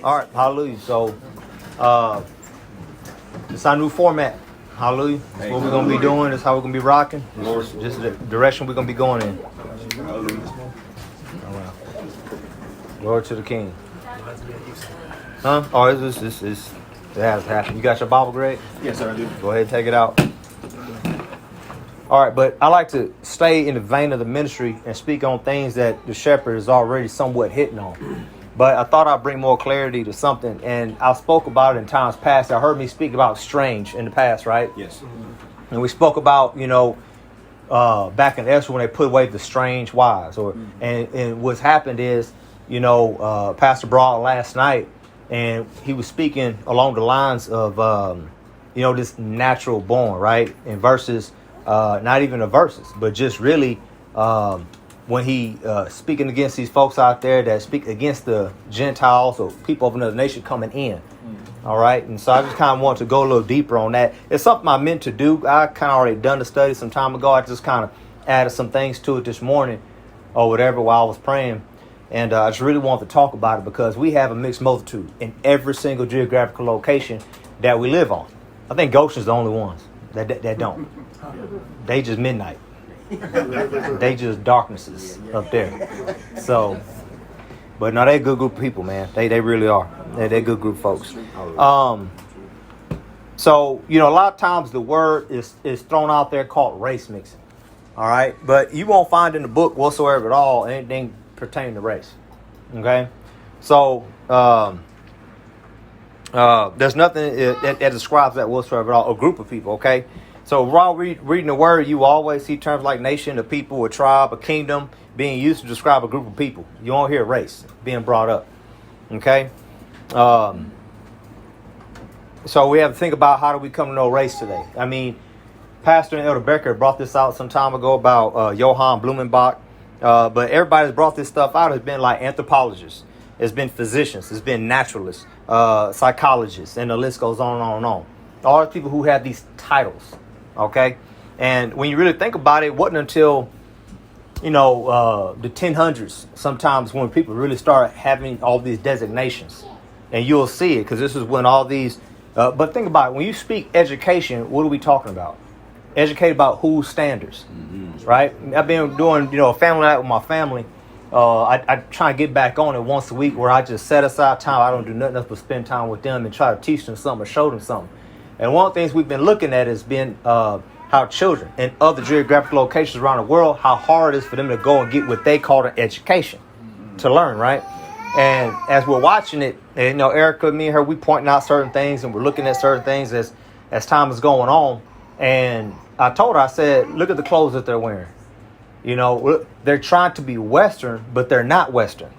All right, hallelujah. So, it's our new format. Hallelujah. That's what we're going to be doing. That's how we're going to be rocking. Just the direction we're going to be going in. All right. Glory to the King. Huh? Oh, it has happened. You got your Bible, Greg? Yes, sir, I do. Go ahead and take it out. All right, but I like to stay in the vein of the ministry and speak on things that the shepherd is already somewhat hitting on. But I thought I'd bring more clarity to something, and I spoke about it in times past. I heard me speak about strange in the past, right? Yes. And we spoke about, back in Ezra when they put away the strange wives. And what's happened is, Pastor Broad last night, and he was speaking along the lines of, this natural born, right? In verses, not even the verses, but just really when he speaking against these folks out there that speak against the Gentiles or people of another nation coming in. All right. And so I just kind of want to go a little deeper on that. It's something I meant to do. I kind of already done the study some time ago. I just kind of added some things to it this morning or whatever while I was praying. And I just really want to talk about it because we have a mixed multitude in every single geographical location that we live on. I think Goshen's the only ones that don't. They just midnight. They just darknesses up there. So, but no, they a good group of people, man. They really are. They good group of folks. So, a lot of times the word is thrown out there called race mixing. All right. But you won't find in the book whatsoever at all anything pertaining to race. Okay. So, there's nothing that describes that whatsoever at all. A group of people. Okay. So while reading the word, you always see terms like nation, a people, a tribe, a kingdom being used to describe a group of people. You won't hear race being brought up. Okay. So we have to think about how do we come to know race today. I mean, Pastor and Elder Becker brought this out some time ago about Johann Blumenbach. But everybody that's brought this stuff out has been like anthropologists. It's been physicians. It's been naturalists, psychologists, and the list goes on and on and on. All the people who have these titles. Okay. And when you really think about it, it wasn't until, the 1000s sometimes when people really start having all these designations. And you'll see it because this is when all these. But think about it. When you speak education, what are we talking about? Educate about whose standards, right? I've been doing, a family night with my family. I try to get back on it once a week where I just set aside time. I don't do nothing else but spend time with them and try to teach them something or show them something. And one of the things we've been looking at has been how children in other geographic locations around the world, how hard it is for them to go and get what they call an education to learn, right? And as we're watching it, and, Erica, me and her, we pointing out certain things and we're looking at certain things as time is going on. And I told her, I said, look at the clothes that they're wearing. They're trying to be Western, but they're not Western.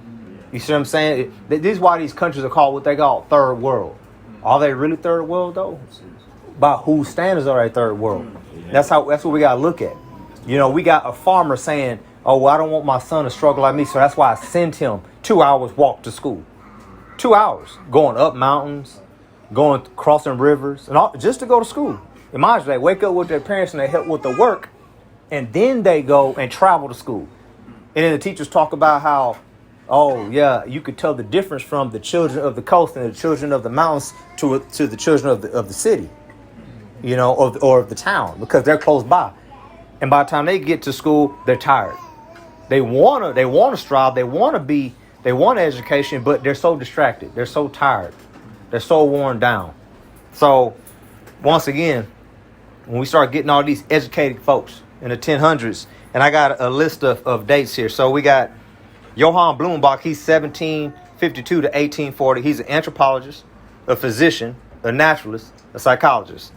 You see what I'm saying? This is why these countries are called what they call third world. Are they really third world though? By whose standards are they third world? That's what we gotta look at. We got a farmer saying, "Oh, well, I don't want my son to struggle like me, so that's why I send him 2 hours walk to school. 2 hours going up mountains, crossing rivers, and all, just to go to school. Imagine they wake up with their parents and they help with the work, and then they go and travel to school. And then the teachers talk about how, oh yeah, you could tell the difference from the children of the coast and the children of the mountains to the children of the city, or of the town, because they're close by. And by the time they get to school, they're tired. They wanna strive. They want education, but they're so distracted. They're so tired. They're so worn down. So once again, when we start getting all these educated folks in the 1000s, and I got a list of dates here. So we got Johann Blumenbach, he's 1752 to 1840. He's an anthropologist, a physician, a naturalist, a psychologist.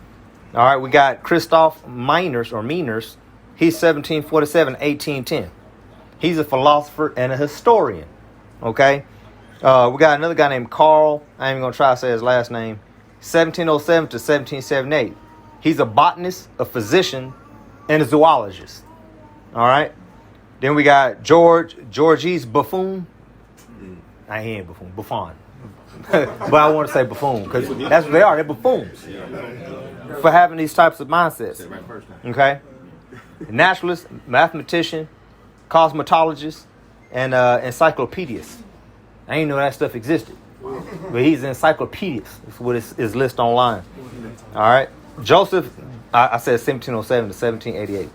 All right, we got Christoph Meiners. He's 1747 to 1810. He's a philosopher and a historian. Okay. We got another guy named Carl. I ain't even going to try to say his last name. 1707 to 1778. He's a botanist, a physician, and a zoologist. All right. Then we got Georges Buffon. I ain't Buffon. But I want to say buffoon because that's what they are. They're buffoons for having these types of mindsets. Okay. Naturalist, mathematician, cosmetologist, and encyclopedist. I didn't know that stuff existed. But he's encyclopedic. That's what is listed online. All right. Joseph, I said 1707 to 1788.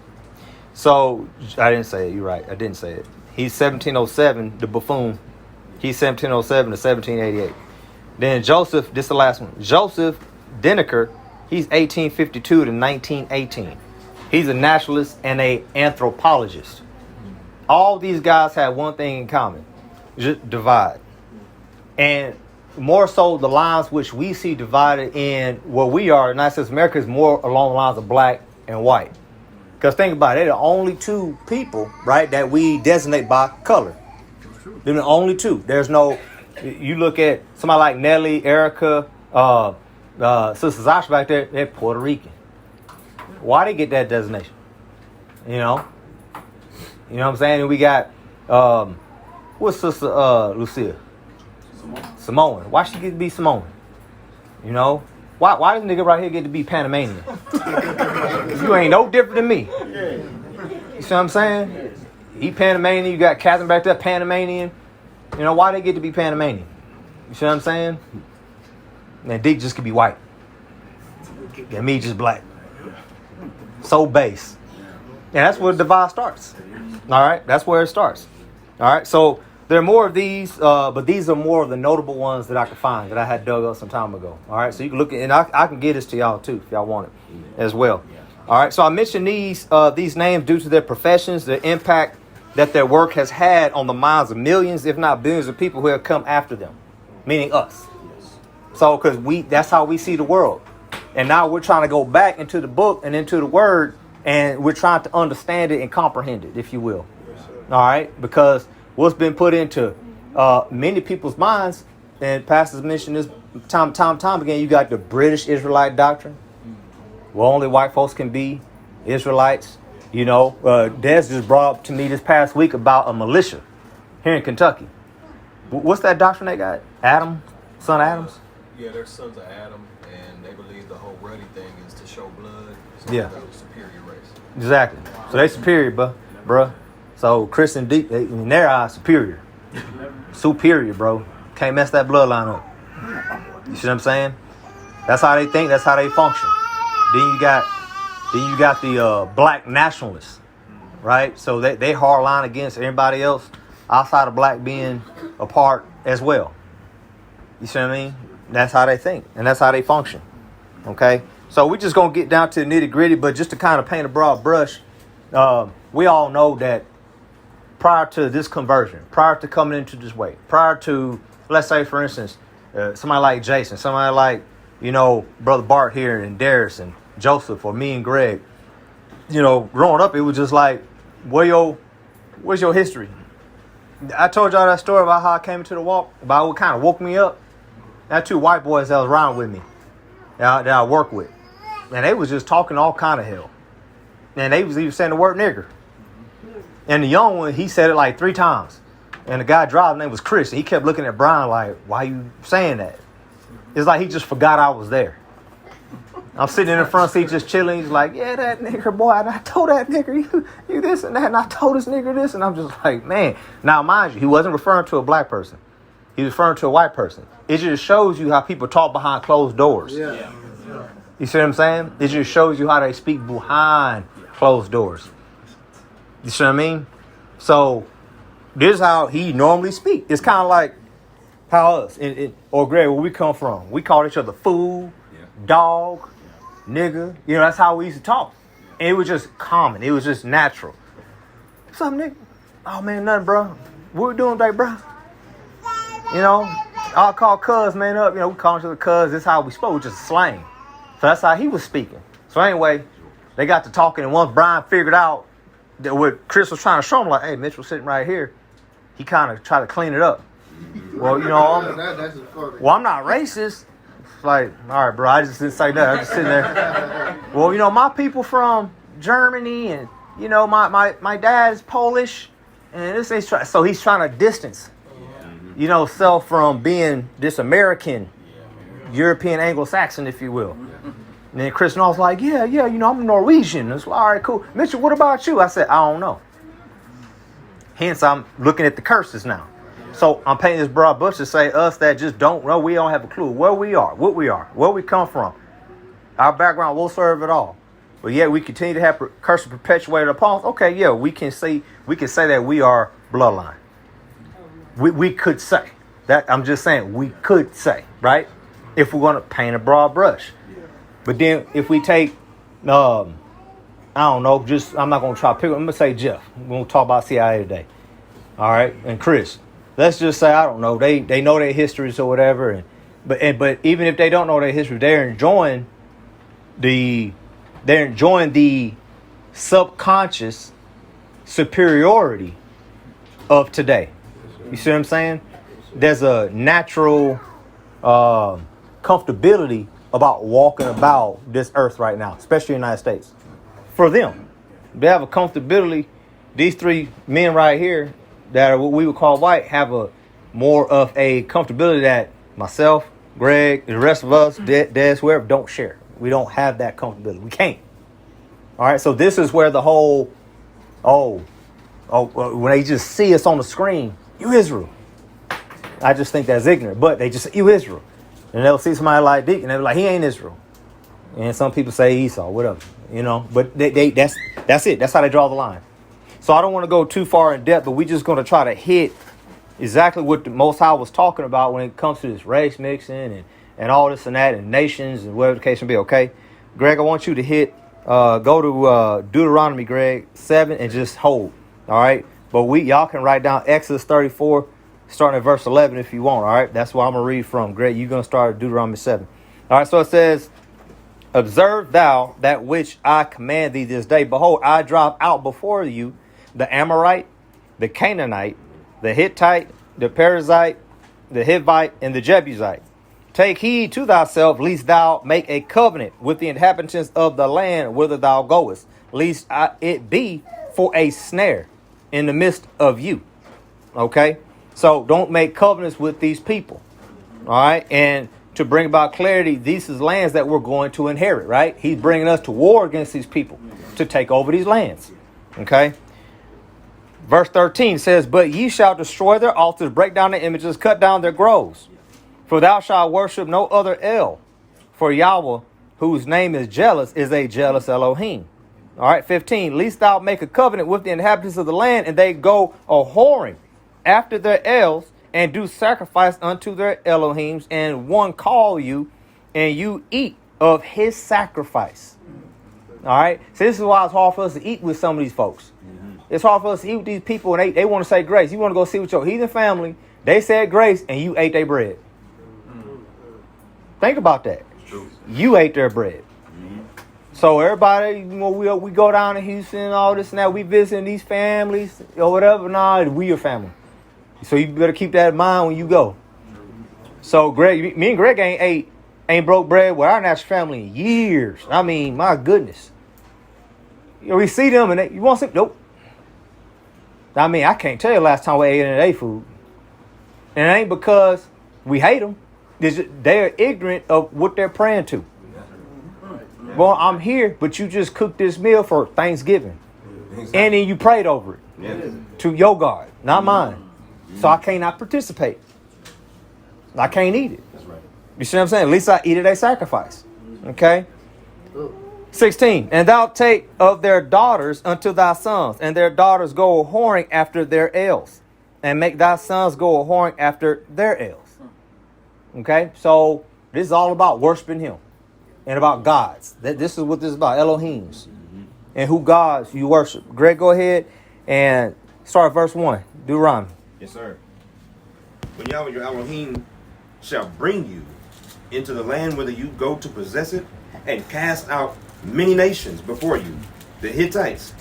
So I didn't say it. You're right. I didn't say it. He's 1707, the buffoon. He's 1707 to 1788. Then Joseph, this is the last one. Joseph Denneker, he's 1852 to 1918. He's a naturalist and a anthropologist. All these guys have one thing in common. Just divide. And more so the lines which we see divided in where we are, not since America, is more along the lines of black and white. Because think about it, they're the only two people, right, that we designate by color. They're the only two. There's no, you look at somebody like Nelly, Erica, Sister Zasha back there, they're Puerto Rican. Why they get that designation? You know what I'm saying? And we got, what's Sister Lucia? Samoan. Why she get to be Samoan? You know? Why does nigga right here get to be Panamanian? You ain't no different than me. You see what I'm saying? He Panamanian, you got Catherine back there, Panamanian. You know, why they get to be Panamanian? You see what I'm saying? And Dick just could be white. And me just black. So base. And that's where the divide starts. Alright? That's where it starts. Alright, so there are more of these, but these are more of the notable ones that I could find that I had dug up some time ago. All right, so you can look at, and I can get this to y'all too if y'all want it as well. All right, so I mentioned these names due to their professions, the impact that their work has had on the minds of millions, if not billions, of people who have come after them, meaning us. So, because that's how we see the world, and now we're trying to go back into the book and into the word, and we're trying to understand it and comprehend it, if you will. All right, because what's been put into many people's minds, and pastors mentioned this time again, you got the British Israelite doctrine. Well, only white folks can be Israelites. You know, Des just brought up to me this past week about a militia here in Kentucky. What's that doctrine they got? Adam? Son of Adams? Yeah, they're sons of Adam, and they believe the whole ruddy thing is to show blood. So yeah. They're the superior race. Exactly. So they superior, bruh. So Chris and Deep, in their eyes, superior. Superior, bro. Can't mess that bloodline up. You see what I'm saying? That's how they think. That's how they function. Then you got the black nationalists, right? So they hard line against everybody else outside of black being a part as well. You see what I mean? That's how they think, and that's how they function. Okay? So we're just going to get down to the nitty gritty, but just to kind of paint a broad brush, we all know that prior to this conversion, prior to coming into this way, prior to, let's say, for instance, somebody like Jason, somebody like, Brother Bart here and Darius and Joseph or me and Greg, growing up, it was just like, where's your history? I told y'all that story about how I came into the walk, about what kind of woke me up. That two white boys that was around with me, that I work with, and they was just talking all kind of hell. And they was even saying the word nigger. And the young one, he said it like 3 times. And the guy driving, name was Chris. And he kept looking at Brian like, why you saying that? It's like he just forgot I was there. I'm sitting in the front seat just chilling. He's like, yeah, that nigger, boy. And I told that nigger, you this and that. And I told this nigger this. And I'm just like, man. Now, mind you, he wasn't referring to a black person. He was referring to a white person. It just shows you how people talk behind closed doors. Yeah. You see what I'm saying? It just shows you how they speak behind closed doors. You see what I mean? So this is how he normally speak. It's kind of like how us or Greg, where we come from. We call each other fool, dog, nigga. That's how we used to talk. And it was just common. It was just natural. What's up, nigga? Oh man, nothing, bro. What we doing today, bro? I'll call cuz man up. We call each other cuz. This is how we spoke, just slang. So that's how he was speaking. So anyway, they got to talking, and once Brian figured out that what Chris was trying to show him, like, hey, Mitch was sitting right here, he kind of tried to clean it up. Well, I'm not racist. It's like, all right, bro, I just didn't say that. I'm just sitting there. Well, my people from Germany, and my dad is Polish, and this is so he's trying to distance, self from being this American, European Anglo-Saxon, if you will. And then Chris Knowles like, yeah, I'm Norwegian. It's like, all right, cool. Mitchell, what about you? I said, I don't know. Hence, I'm looking at the curses now. So I'm painting this broad brush to say us that just don't know, we don't have a clue where we are, what we are, where we come from. Our background will serve it all. But yet we continue to have curses perpetuated upon us. Okay, yeah, we can say that we are bloodline. We could say that. I'm just saying we could say, right? If we're going to paint a broad brush. But then if we take, I don't know, I'm not going to try to pick. I'm going to say Jeff. We're going to talk about CIA today. All right, and Chris. Let's just say, I don't know, they know their histories or whatever. But even if they don't know their history, they're enjoying the subconscious superiority of today. You see what I'm saying? There's a natural comfortability about walking about this earth right now, especially in the United States. For them, they have a comfortability. These three men right here that are what we would call white have a more of a comfortability that myself, Greg, the rest of us, Des, whoever, don't share. We don't have that comfortability. We can't. All right. So this is where the whole, when they just see us on the screen, you Israel. I just think that's ignorant. But they just say, you Israel. And they'll see somebody like Deacon, and they'll be like, he ain't Israel. And some people say Esau, whatever, But that's it. That's how they draw the line. So I don't want to go too far in depth, but we're just going to try to hit exactly what the Most High was talking about when it comes to this race mixing and all this and that and nations and whatever the case may be. Okay, Greg, I want you to hit go to Deuteronomy, Greg, 7 and just hold. All right, but y'all can write down Exodus 34, starting at verse 11 if you want. All right, that's what I'm gonna read from. Greg, you're gonna start at Deuteronomy 7. All right, so it says, observe thou that which I command thee this day. Behold, I drive out before you the Amorite, the Canaanite, the Hittite, the Perizzite, the Hivite, and the Jebusite. Take heed to thyself, lest thou make a covenant with the inhabitants of the land whither thou goest, lest it be for a snare in the midst of you. Okay? So don't make covenants with these people. All right? And to bring about clarity, these is lands that we're going to inherit, right? He's bringing us to war against these people to take over these lands. Okay? Verse 13 says, but ye shall destroy their altars, break down their images, cut down their groves. For thou shalt worship no other El. For Yahweh, whose name is jealous, is a jealous Elohim. All right, 15. Lest thou make a covenant with the inhabitants of the land, and they go a-whoring after their Els, and do sacrifice unto their Elohims, and one call you, and you eat of his sacrifice. All right. So this is why it's hard for us to eat with some of these folks. It's hard for us to eat with these people, and they want to say grace. You want to go see with your heathen family. They said grace, and you ate their bread. Think about that. You ate their bread. So everybody, we go down to Houston and all this and that. We visiting these families or whatever. Nah, we your family. So you better keep that in mind when you go. So Greg, me and Greg ain't broke bread with our natural family in years. I mean, my goodness. We see them and you want some? Nope. I mean, I can't tell you the last time we ate any of their food. And it ain't because we hate them. They're ignorant of what they're praying to. Well, I'm here, but you just cooked this meal for Thanksgiving. And then you prayed over it to your God, not mine. So I cannot participate. I can't eat it. You see what I'm saying? At least I eat it a sacrifice. Okay? 16. And thou take of their daughters unto thy sons, and their daughters go a-whoring after their Els, and make thy sons go a-whoring after their Els. Okay? So this is all about worshiping him and about gods. This is what this is about, Elohims, and who gods you worship. Greg, go ahead and start verse 1, Deuteronomy. Yes, sir. When Yahweh your Elohim shall bring you into the land whither you go to possess it, and cast out many nations before you, the Hittites,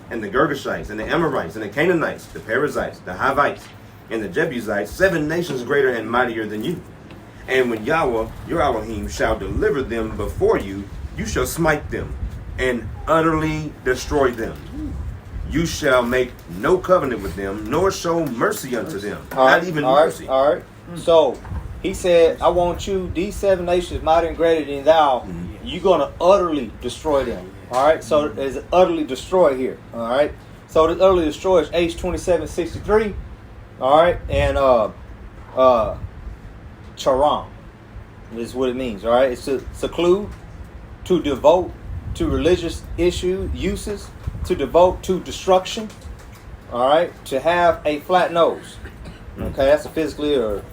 and the Girgashites, and the Amorites, and the Canaanites, the Perizzites, the Hivites, and the Jebusites, 7 nations greater and mightier than you. And when Yahweh your Elohim shall deliver them before you, you shall smite them, and utterly destroy them. You shall make no covenant with them, nor show mercy unto them. Not even mercy. All right. So he said, I want you, these 7 nations mighty and greater than thou, you're going to utterly destroy them. All right. So there's utterly destroy here. All right. So this utterly destroy is H 2763. All right, and charam is what it means. All right, it's to seclude, to devote to religious uses, to devote to destruction. All right, to have a flat nose. Okay, that's a physically or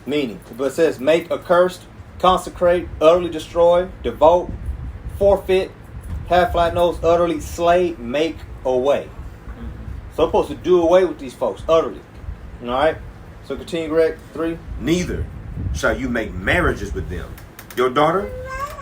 meaning. But it says make accursed, consecrate, utterly destroy, devote, forfeit, have flat nose, utterly slay, make away. So I'm supposed to do away with these folks utterly. All right. So continue, Greg. 3. Neither shall you make marriages with them. Your daughter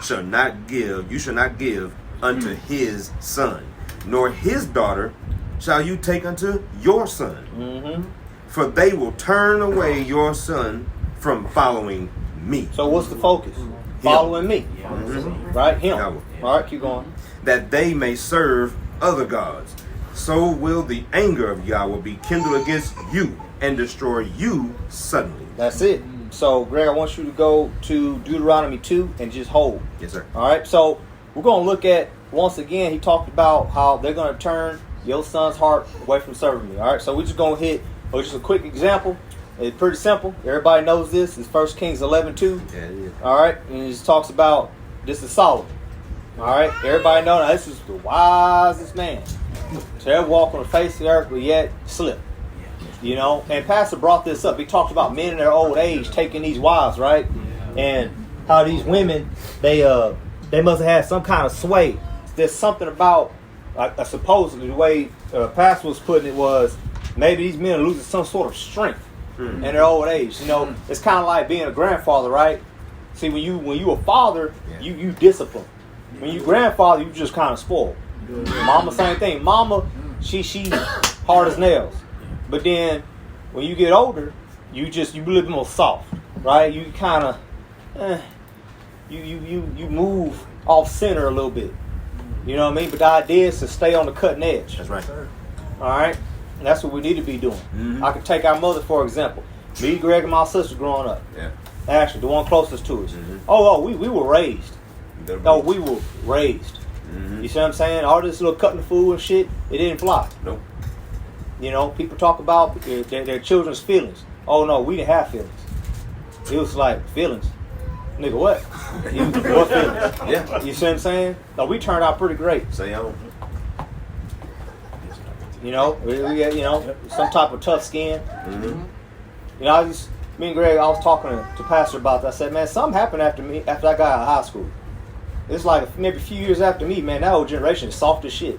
shall not give. You shall not give unto his son, nor his daughter shall you take unto your son. Mm-hmm. For they will turn away your son from following me. So what's the focus? Following me. Mm-hmm. Right? Him. Yahweh. All right, keep going. That they may serve other gods. So will the anger of Yahweh be kindled against you and destroy you suddenly. That's it. So, Greg, I want you to go to Deuteronomy 2 and just hold. Yes, sir. All right. So we're going to look at, once again, he talked about how they're going to turn your son's heart away from serving me. All right. So we're just going to hit just a quick example. It's pretty simple. Everybody knows this. It's 1 Kings 11:2. Yeah, it is. All right. And it just talks about, this is Solomon. All right. Everybody know that this is the wisest man. So they walk on the face of the earth, but yet slip. You know, and Pastor brought this up. He talked about men in their old age taking these wives, right? And how these women, they must have had some kind of sway. There's something about, supposedly the way Pastor was putting it was, maybe these men are losing some sort of strength in their old age. You know, it's kind of like being a grandfather, right? See, when you a father, you discipline. When you grandfather, you just kind of spoil. Mama, same thing. Mama, she hard as nails. But then when you get older, you a little more soft, right? You kind of you move off center a little bit. You know what I mean? But the idea is to stay on the cutting edge. That's right. All right? And that's what we need to be doing. Mm-hmm. I can take our mother, for example. Me, Greg, and my sister growing up. Yeah. Actually, the one closest to us. Mm-hmm. We were raised. We were raised. Mm-hmm. You see what I'm saying? All this little cutting the food and shit, it didn't fly. Nope. You know, people talk about their children's feelings. Oh, no, we didn't have feelings. It was like, feelings? Nigga, what? What feelings? Yeah. You see what I'm saying? No, we turned out pretty great. Say on. You know, we had, some type of tough skin. Mm-hmm. You know, me and Greg, I was talking to Pastor about that. I said, man, something happened after I got out of high school. It's like maybe a few years after me, man, that old generation is soft as shit.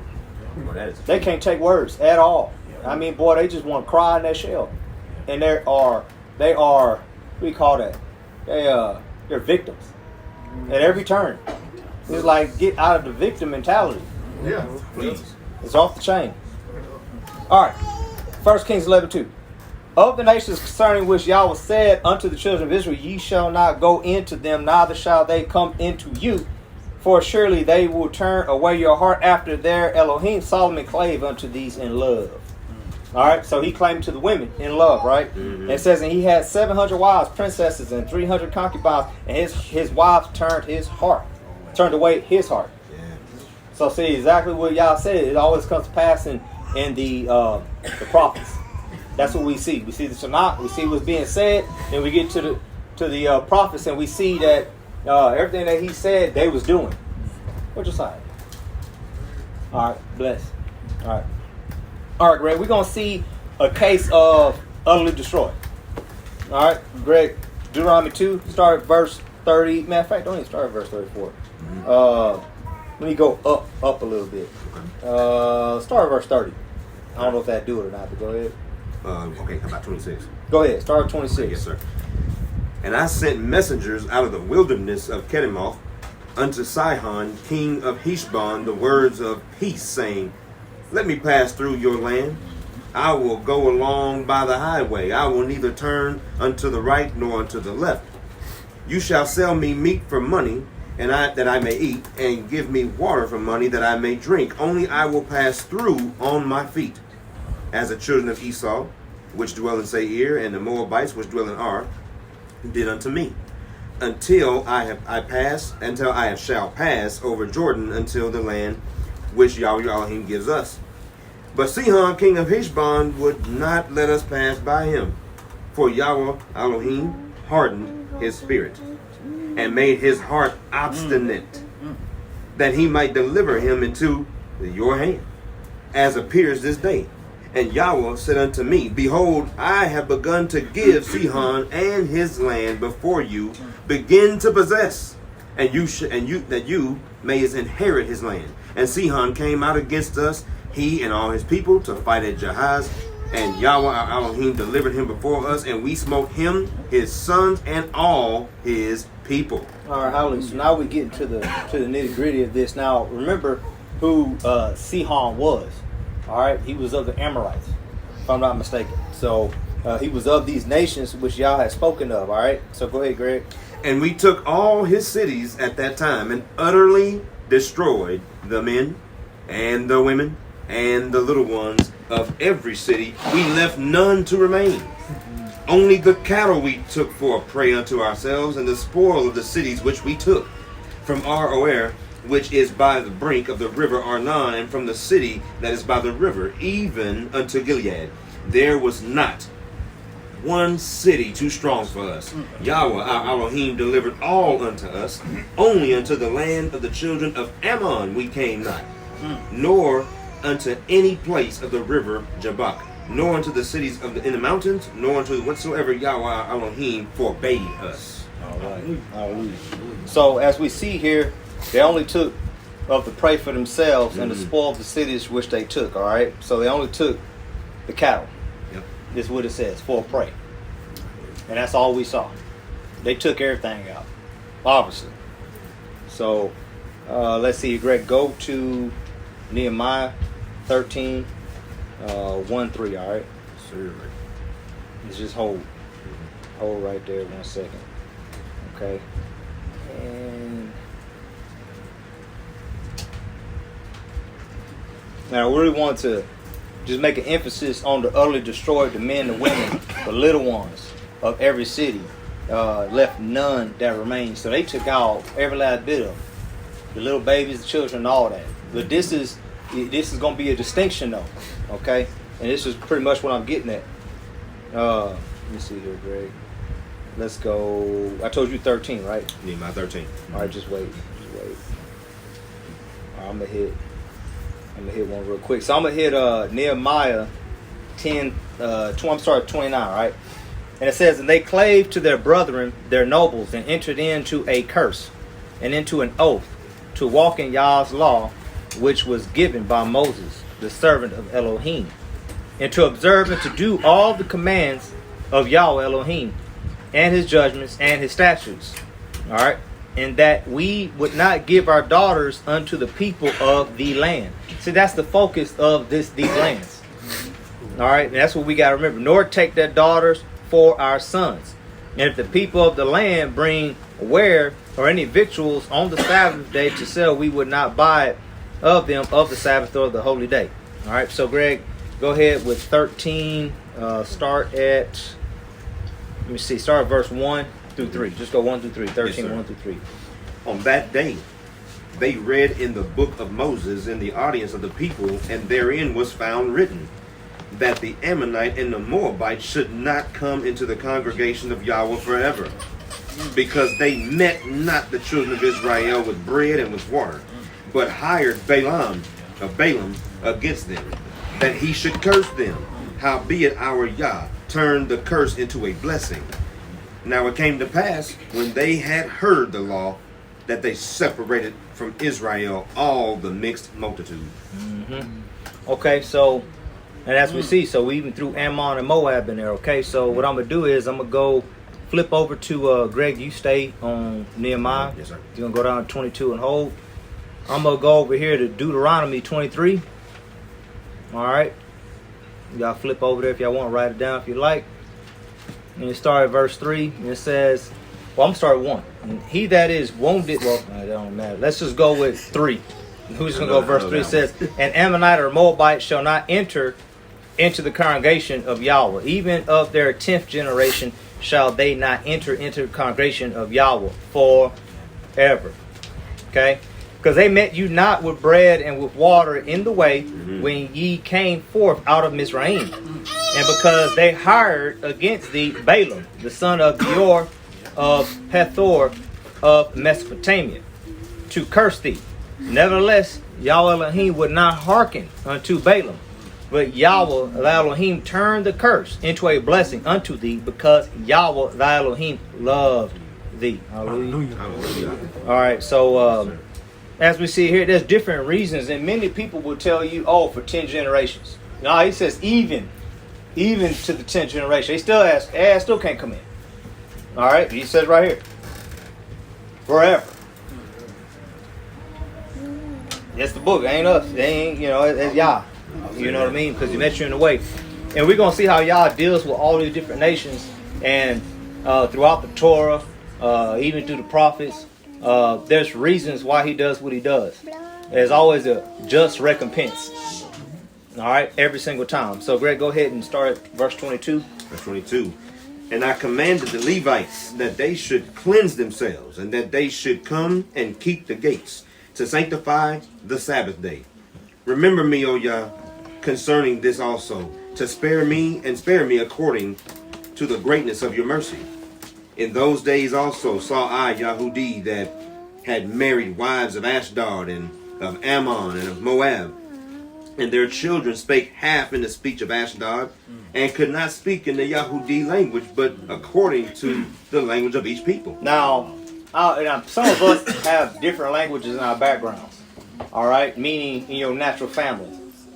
Well, They can't take words at all. I mean, boy, they just want to cry in their shell. And they are, what do you call that? They're victims at every turn. It's like, get out of the victim mentality. Yeah, please. It's off the chain. All right. 1 Kings 11:2. Of the nations concerning which Yahweh said unto the children of Israel, ye shall not go into them, neither shall they come into you. For surely they will turn away your heart after their Elohim. Solomon clave unto these in love. All right, so he claimed to the women in love, right? Mm-hmm. And it says, and he had 700 wives, princesses, and 300 concubines, and his wives turned away his heart. Yeah. So see exactly what y'all said. It always comes to pass in the prophets. That's what we see. We see the Tanakh. We see what's being said. Then we get to the prophets, and we see that everything that he said they was doing. What's your side? All right, bless. All right, Greg. We're gonna see a case of utterly destroyed. All right, Greg. Deuteronomy 2, start at verse 30. Matter of fact, don't even start at verse 34. Let me go up a little bit. Start at verse 30. I don't know if that do it or not, but go ahead. Okay, how about 26? Go ahead. Start at 26. Yes, sir. And I sent messengers out of the wilderness of Kedemoth unto Sihon, king of Heshbon, the words of peace, saying, let me pass through your land. I will go along by the highway. I will neither turn unto the right nor unto the left. You shall sell me meat for money, and that I may eat, and give me water for money that I may drink. Only I will pass through on my feet, as the children of Esau, which dwell in Seir, and the Moabites, which dwell in Ar, did unto me, until I shall pass over Jordan until the land which Yahweh Elohim gives us. But Sihon, king of Heshbon, would not let us pass by him. For Yahweh Elohim hardened his spirit and made his heart obstinate, that he might deliver him into your hand, as appears this day. And Yahweh said unto me, Behold, I have begun to give Sihon and his land before you. Begin to possess, and you may inherit his land. And Sihon came out against us, he and all his people, to fight at Jahaz. And Yahweh our Elohim delivered him before us, and we smote him, his sons, and all his people. All right, hallelujah. So now we get to the nitty gritty of this. Now remember who Sihon was. All right, he was of the Amorites, if I'm not mistaken. So he was of these nations which Yah had spoken of. All right, so go ahead, Greg. And we took all his cities at that time and utterly destroyed the men and the women and the little ones of every city. We left none to remain. Only the cattle we took for a prey unto ourselves, and the spoil of the cities which we took from Aroer, which is by the brink of the river Arnon, and from the city that is by the river, even unto Gilead. There was not one city too strong for us. Yahweh our Elohim delivered all unto us. Only unto the land of the children of Ammon we came not, nor unto any place of the river Jabbok, nor unto the cities in the mountains, nor unto whatsoever Yahweh our Elohim forbade us. All right. Hallelujah. So as we see here, they only took of the prey for themselves and the spoil of the cities which they took. All right. So they only took the cattle. Yep. This is what it says, for prey. And that's all we saw. They took everything out, obviously. So let's see, Greg, go to Nehemiah 13, 1-3, all right? Sure. Let's just hold right there 1 second. Okay. And now I really want to just make an emphasis on the utterly destroyed, the men, the women, the little ones of every city. Left none that remained. So they took out every last bit of them. The little babies, the children, all that. But this is going to be a distinction, though. Okay? And this is pretty much what I'm getting at. Let me see here, Greg. Let's go. I told you 13, right? Nehemiah 13. All right, just wait. All right, I'm gonna hit one real quick. So I'm gonna hit Nehemiah 10. I'm sorry, 29. Right, and it says, "And they clave to their brethren, their nobles, and entered into a curse, and into an oath, to walk in Yah's law, which was given by Moses, the servant of Elohim, and to observe and to do all the commands of Yahweh Elohim, and his judgments and his statutes." All right. And that we would not give our daughters unto the people of the land. See, that's the focus of these lands. All right. And that's what we got to remember. Nor take their daughters for our sons. And if the people of the land bring ware or any victuals on the Sabbath day to sell, we would not buy it of them of the Sabbath or the holy day. All right. So, Greg, go ahead with 13. Start at verse 1 through 3. Just go 1 through 3. 13, Yes, 1 through 3. On that day, they read in the book of Moses in the audience of the people, and therein was found written that the Ammonite and the Moabite should not come into the congregation of Yahweh forever, because they met not the children of Israel with bread and with water, but hired Balaam against them, that he should curse them. Howbeit our Yah turned the curse into a blessing. Now it came to pass, when they had heard the law, that they separated from Israel all the mixed multitude. Okay, so, and as we see, so we even threw Ammon and Moab in there. Okay, so what I'm going to do is I'm going to go flip over to Greg. You stay on Nehemiah. Yes, sir. You're going to go down to 22 and hold. I'm going to go over here to Deuteronomy 23. All right. Y'all flip over there if y'all want to write it down if you like. And you start at verse 3, and it says, well, I'm starting 1. And he that is wounded, well, it don't matter. Let's just go with 3. Who's going to go verse 3? It says, "An Ammonite or Moabite shall not enter into the congregation of Yahweh. Even of their 10th generation shall they not enter into the congregation of Yahweh forever." Okay? Because they met you not with bread and with water in the way when ye came forth out of Mizraim. And because they hired against thee Balaam, the son of Beor of Pethor of Mesopotamia, to curse thee. Nevertheless, Yahweh Elohim would not hearken unto Balaam, but Yahweh thy Elohim turned the curse into a blessing unto thee, because Yahweh thy Elohim loved thee. Hallelujah. All right, so as we see here, there's different reasons, and many people will tell you, oh, for 10 generations. No, he says even to the 10th generation. They still ask, still can't come in. All right, he says right here, forever. That's the book. It ain't us. They ain't, it's Yah. You know what I mean? Because he met you in the way. And we're going to see how Yah deals with all these different nations. And throughout the Torah, even through the prophets, there's reasons why he does what he does. There's always a just recompense. All right? Every single time. So, Greg, go ahead and start at verse 22. Verse 22. And I commanded the Levites that they should cleanse themselves, and that they should come and keep the gates, to sanctify the Sabbath day. Remember me, O Yah, concerning this also, to spare me according to the greatness of your mercy. In those days also saw I Yahudi that had married wives of Ashdod and of Ammon and of Moab. And their children spake half in the speech of Ashdod, and could not speak in the Yahudi language, but according to the language of each people. Now, some of us have different languages in our backgrounds. All right, meaning in your natural family.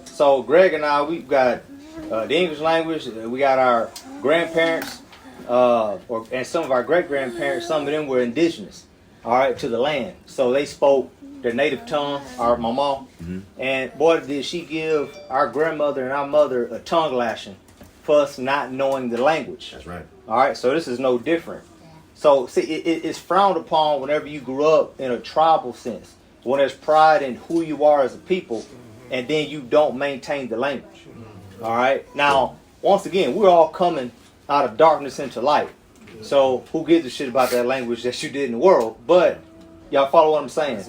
So Greg and I, we've got the English language. We got our grandparents, and some of our great grandparents. Some of them were indigenous. All right, to the land. So they spoke their native tongue, our mama. And boy, did she give our grandmother and our mother a tongue lashing for us not knowing the language. That's right. All right, so this is no different. So see, it's frowned upon whenever you grew up in a tribal sense, when there's pride in who you are as a people, and then you don't maintain the language. All right. Now, once again, we're all coming out of darkness into light. So who gives a shit about that language that you did in the world? But y'all follow what I'm saying?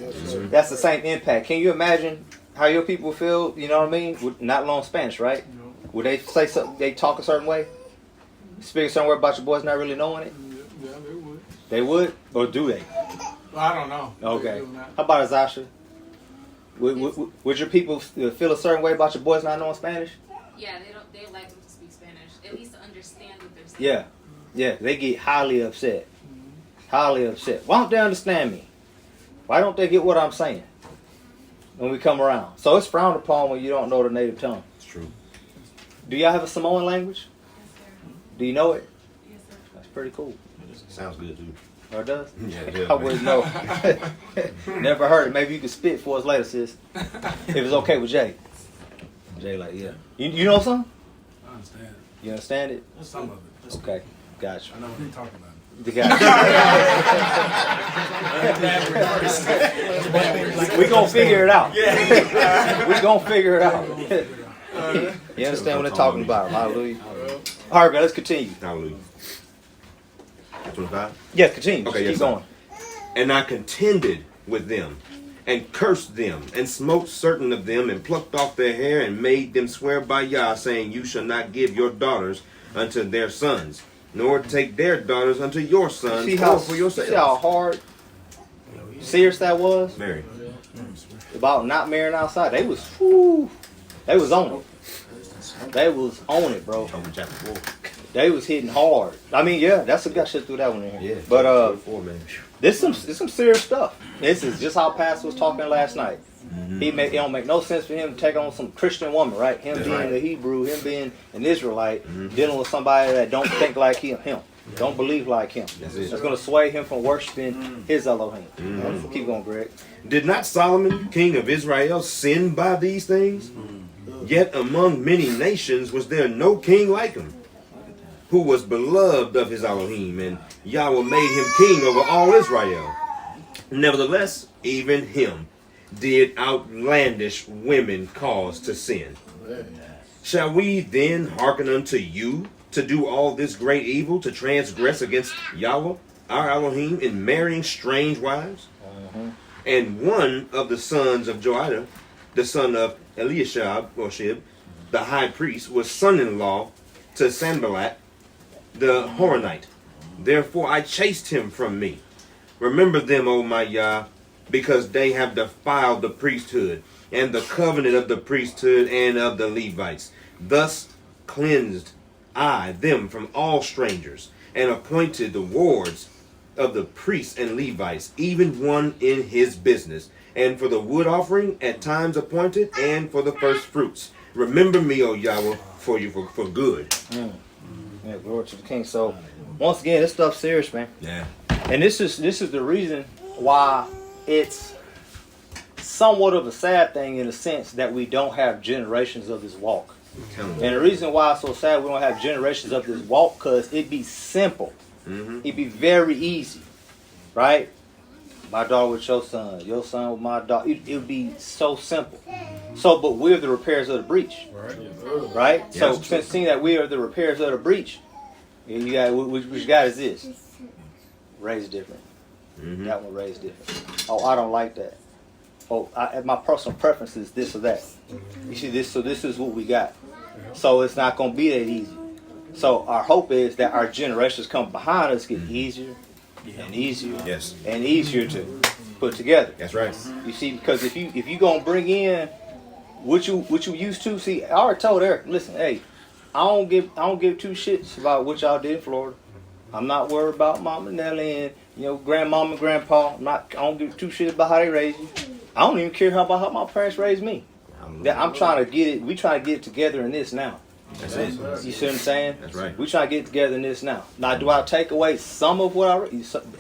That's the same impact. Can you imagine how your people feel? You know what I mean? With not learning Spanish, right? Would they say something? They talk a certain way, speak a certain way about your boys not really knowing it? Yeah, they would. They would, or do they? Well, I don't know. Okay. How about Azasha? Would your people feel a certain way about your boys not knowing Spanish? Yeah, they like them to speak Spanish, at least to understand what they're saying. Yeah. Yeah, they get highly upset. Highly upset. Why don't they understand me? Why don't they get what I'm saying when we come around? So it's frowned upon when you don't know the native tongue. It's true. Do y'all have a Samoan language? Yes, sir. Do you know it? Yes, sir. That's pretty cool. Sounds good too. Or it does? Yeah, I wouldn't know. Never heard it. Maybe you could spit for us later, sis. If it's okay with Jay. Jay like, yeah. You know something? I understand it. You understand it? Some of it. Just Okay. Gotcha. I know what you're talking about. We gonna figure it out. We gonna figure it out. You understand what they're talking about? Hallelujah. All right, man, let's continue. Hallelujah. 25? Yes, continue. Okay, Keep yes, going. And I contended with them, and cursed them, and smote certain of them, and plucked off their hair, and made them swear by Yah, saying, You shall not give your daughters unto their sons, nor take their daughters unto your sons, See how, for yourselves. see how hard, serious that was Mary. about not marrying outside. They was, whew, they was on it. They was on it, bro. Over chapter 4. They was hitting hard. I mean, yeah, that's a good shit through that one in here. Yeah. But 4, man. this some serious stuff. This is just how Pastor was talking last night. It don't make no sense for him to take on some Christian woman, right? Him That's being right. a Hebrew, him being an Israelite, dealing with somebody that don't think like him, don't believe like him. That's it. That's going to sway him from worshiping his Elohim. Keep going, Greg. Did not Solomon, king of Israel, sin by these things? Yet among many nations was there no king like him, who was beloved of his Elohim, and Yahweh made him king over all Israel. Nevertheless, even him did outlandish women cause to sin. Shall we then hearken unto you to do all this great evil, to transgress against Yahweh, our Elohim, in marrying strange wives? And one of the sons of Joiada, the son of Eliashib, or Shib, the high priest, was son-in-law to Sanballat, the Horonite. Therefore I chased him from me. Remember them, O my Yah, because they have defiled the priesthood, and the covenant of the priesthood and of the Levites. Thus cleansed I them from all strangers, and appointed the wards of the priests and Levites, even one in his business, and for the wood offering at times appointed, and for the first fruits. Remember me, O Yahweh, for good. Yeah, glory to the King. So once again, this stuff's serious, man. Yeah. And this is the reason why it's somewhat of a sad thing in the sense that we don't have generations of this walk. And the reason why it's so sad we don't have generations of this walk, because it'd be simple. It'd be very easy, right? My daughter with your son with my daughter. It would be so simple. So, but we're the repairs of the breach, right? Yeah, So, since seeing that we are the repairs of the breach, you got which you got is this: raised different. That one raised different. Oh, I don't like that. Oh, my personal preference is this or that. You see this, so this is what we got. So it's not going to be that easy. So our hope is that our generations come behind us get easier and easier and easier to put together. That's right. You see, because if you gonna bring in what you used to, see, I already told Eric, listen, hey, I don't give two shits about what y'all did in Florida. I'm not worried about Mama and Nelly and grandmama and grandpa. I don't give two shits about how they raised you. I don't even care about how my parents raised me. I'm trying to get it. We try to get it together in this now. That's it. You see what I'm saying? That's right. We try to get it together in this now. Now, do I take away some of what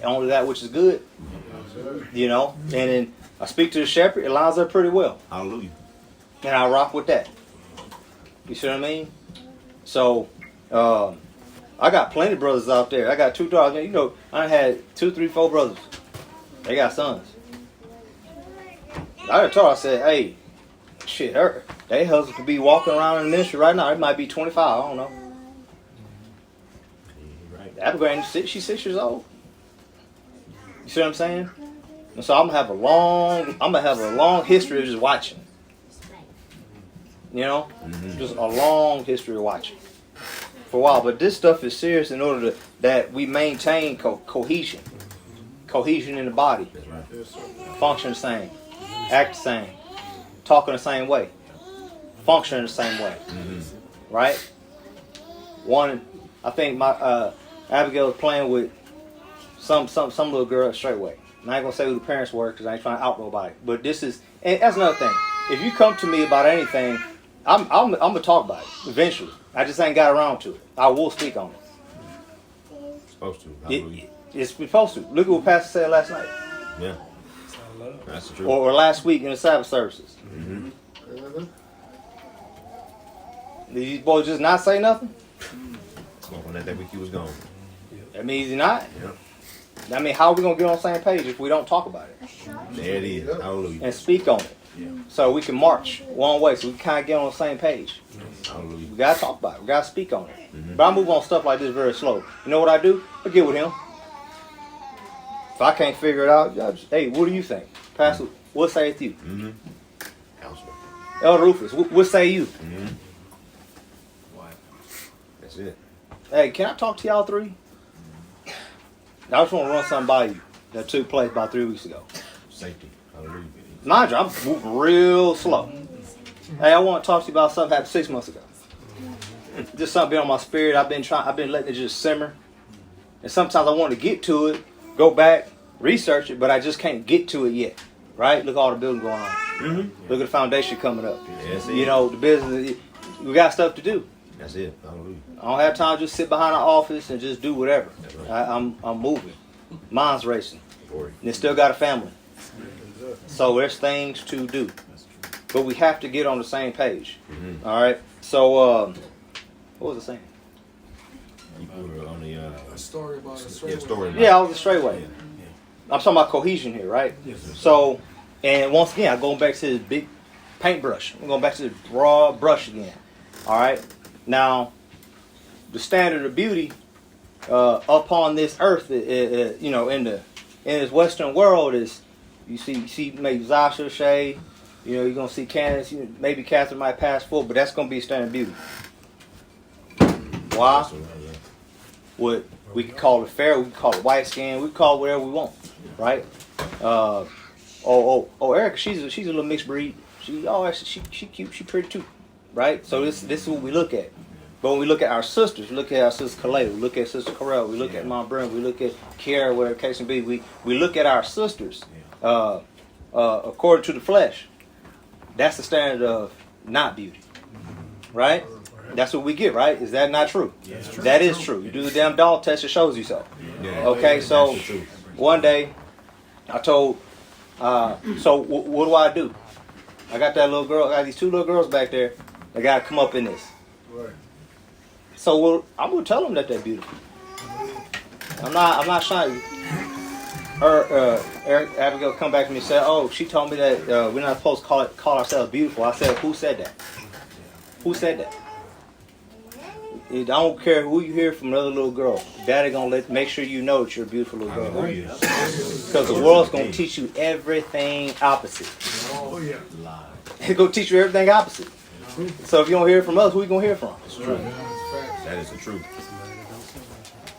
only that which is good? And then I speak to the shepherd. It lines up pretty well. Hallelujah. And I rock with that. You see what I mean? So, I got plenty of brothers out there. I got 2 daughters. I had 2, 3, 4 brothers. They got sons. I told her, I said, hey, shit, they husband could be walking around in the ministry right now. It might be 25. I don't know. Right. Abigail, she's 6 years old. You see what I'm saying? And so I'm gonna have a long history of just watching. Just a long history of watching for a while. But this stuff is serious in order that we maintain cohesion in the body, That's right. function the same, act the same, talking the same way, functioning the same way, right? I think my Abigail was playing with some little girl straightway. And I ain't gonna say who the parents were because I ain't trying to out nobody. But and that's another thing. If you come to me about anything, I'm gonna talk about it eventually. I just ain't got around to it. I will speak on it. Supposed to. It's supposed to. Look at what Pastor said last night. Yeah. That's the truth. Or last week in the Sabbath services. Did these boys just not say nothing? Smoking that week he was gone. That means he's not. Yeah. I mean, how are we going to get on the same page if we don't talk about it? There it is. Hallelujah. And speak on it. So we can march one way so we can kind of get on the same page. Hallelujah. We got to talk about it. We got to speak on it. But I move on stuff like this very slow. You know what I do? I get with him. If I can't figure it out, hey, what do you think? Pastor, what saith you? Elder Rufus, what say you? That's it. Hey, can I talk to y'all 3? I just want to run something by you that took place about 3 weeks ago. Safety. Hallelujah. Mind you, I'm moving real slow. Hey, I want to talk to you about something that happened 6 months ago. Just something been on my spirit. I've been letting it just simmer. And sometimes I want to get to it, go back, research it, but I just can't get to it yet. Right? Look at all the building going on. Look at the foundation coming up. Yes, the business. We got stuff to do. That's it. Hallelujah. I don't have time to just sit behind an office and just do whatever. Right. I'm moving. Mine's racing. And it still got a family. So there's things to do. But we have to get on the same page. All right? So, what was I saying? You were on the story about the story. Yeah, I was a straightway. I'm talking about cohesion here, right? So, and once again, I'm going back to this big paintbrush. I'm going back to this broad brush again. All right? Now, the standard of beauty upon this earth, in this Western world is, You see maybe Zasha, Shay. You know, you're gonna see Candace. Maybe Catherine might pass forward, but that's gonna be standard beauty. Why? What we can call it fair, we can call it white skin, we can call it whatever we want, right? Erica, she's a little mixed breed. She cute, she pretty too, right? So this is what we look at. But when we look at our sisters, we look at our sister Kalei, we look at Sister Corell, we look at Mom Brent, we look at Kiara, whatever the case may be. We look at our sisters according to the flesh. That's the standard of not beauty, right? That's what we get, right? Is that not true? Yeah, true. That is true. You do the damn dog test, it shows you so. Yeah. Okay, so one day I told, so what do? I got that little girl, I got these two little girls back there. They got to come up in this. Right. So I'm going to tell them that they're beautiful. I'm not shy. Abigail come back to me and said, "Oh, she told me that we're not supposed to call ourselves beautiful." I said, "Who said that? Who said that?" I don't care who you hear from another little girl. Daddy gonna make sure you know that you're a beautiful little girl. Because the world's gonna teach you everything opposite. Oh yeah. It's gonna teach you everything opposite. So if you don't hear from us, who you gonna hear from? It's true. That is the truth.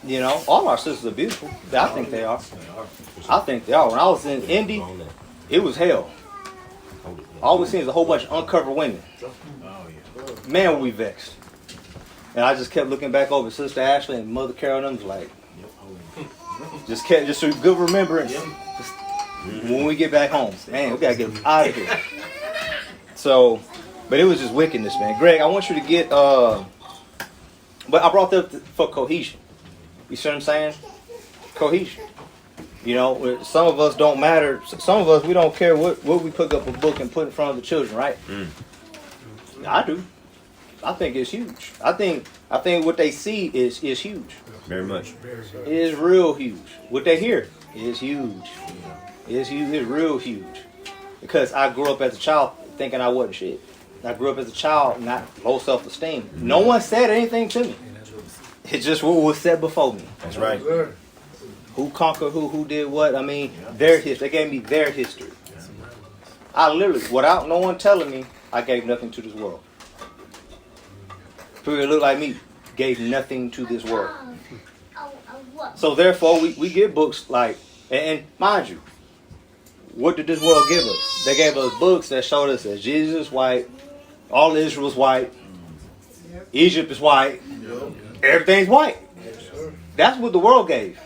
You know, all our sisters are beautiful. I think they are. I think they are. When I was in Indy, it was hell. All we seen is a whole bunch of uncovered women. Man, were we vexed. And I just kept looking back over Sister Ashley and Mother Carol and them was like, just a good remembrance. When we get back home, man, we gotta get out of here. So, but it was just wickedness, man. Greg, I want you to get, but I brought that up for cohesion. You see what I'm saying? Cohesion. You know, some of us don't matter. Some of us, we don't care what we pick up a book and put in front of the children, right? I do. I think it's huge. I think what they see is huge. Very much. It is real huge. What they hear is huge. It's huge. It's real huge. Because I grew up as a child thinking I wasn't shit. I grew up as a child not low self-esteem. No one said anything to me. It's just what was said before me. That's right. Who conquered who did what? I mean, their history. They gave me their history. I literally, without no one telling me, I gave nothing to this world. People that look like me gave nothing to this world. So therefore, we get books like, and mind you, what did this world give us? They gave us books that showed us that Jesus is white, all Israel is white, Egypt is white, everything's white. That's what the world gave.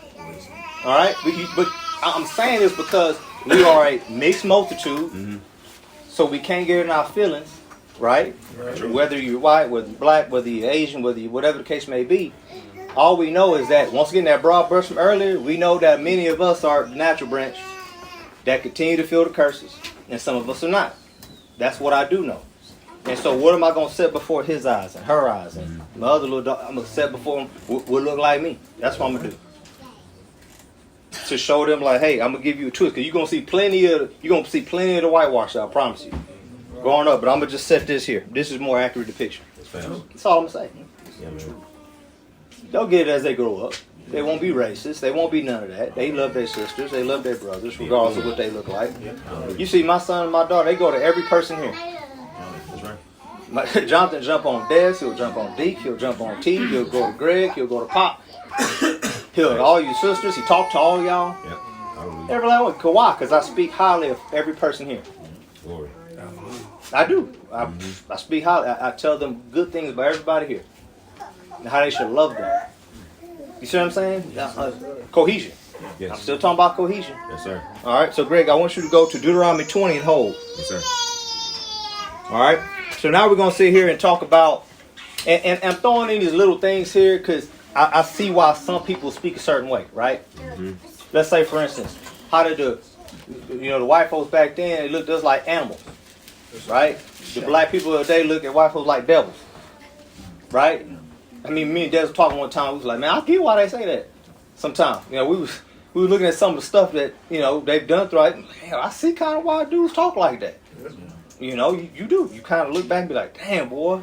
All right? But I'm saying this because we are a mixed multitude, so we can't get in our feelings. Right? Whether you're white, whether you're black, whether you're Asian, whether you whatever the case may be, all we know is that once again that broad brush from earlier, we know that many of us are the natural branch that continue to feel the curses, and some of us are not. That's what I do know. And so, what am I going to set before his eyes and her eyes and my other little dog? I'm going to set before them what look like me. That's what I'm going to do. To show them like, hey, I'm going to give you a twist because you're going to see plenty of the whitewash. I promise you. Growing up, but I'm gonna just set this here. This is more accurate depiction. That's all I'm saying. They'll get it as they grow up. They won't be racist. They won't be none of that. They love their sisters. They love their brothers, regardless of what they look like. You see, my son and my daughter, they go to every person here. That's right. Jonathan jump on Des. He'll jump on Deke. He'll jump on T. He'll go to Greg. He'll go to Pop. He'll all you sisters. He talk to all y'all. Every last one. Why? Because I speak highly of every person here. Glory. I do. I speak highly. I tell them good things about everybody here. And how they should love them. You see what I'm saying? Cohesion. Yes. I'm still talking about cohesion. Yes, sir. All right. So, Greg, I want you to go to Deuteronomy 20 and hold. Yes, sir. All right. So now we're going to sit here and talk about, and I'm throwing in these little things here because I see why some people speak a certain way, right? Let's say, for instance, how did the white folks back then, they looked just like animals. Right? The black people today look at white folks like devils. Right? I mean, me and Des were talking one time. We was like, man, I get why they say that. Sometimes, we were looking at some of the stuff that they've done throughout. Damn, I see kind of why dudes talk like that. You do. You kind of look back and be like, damn, boy,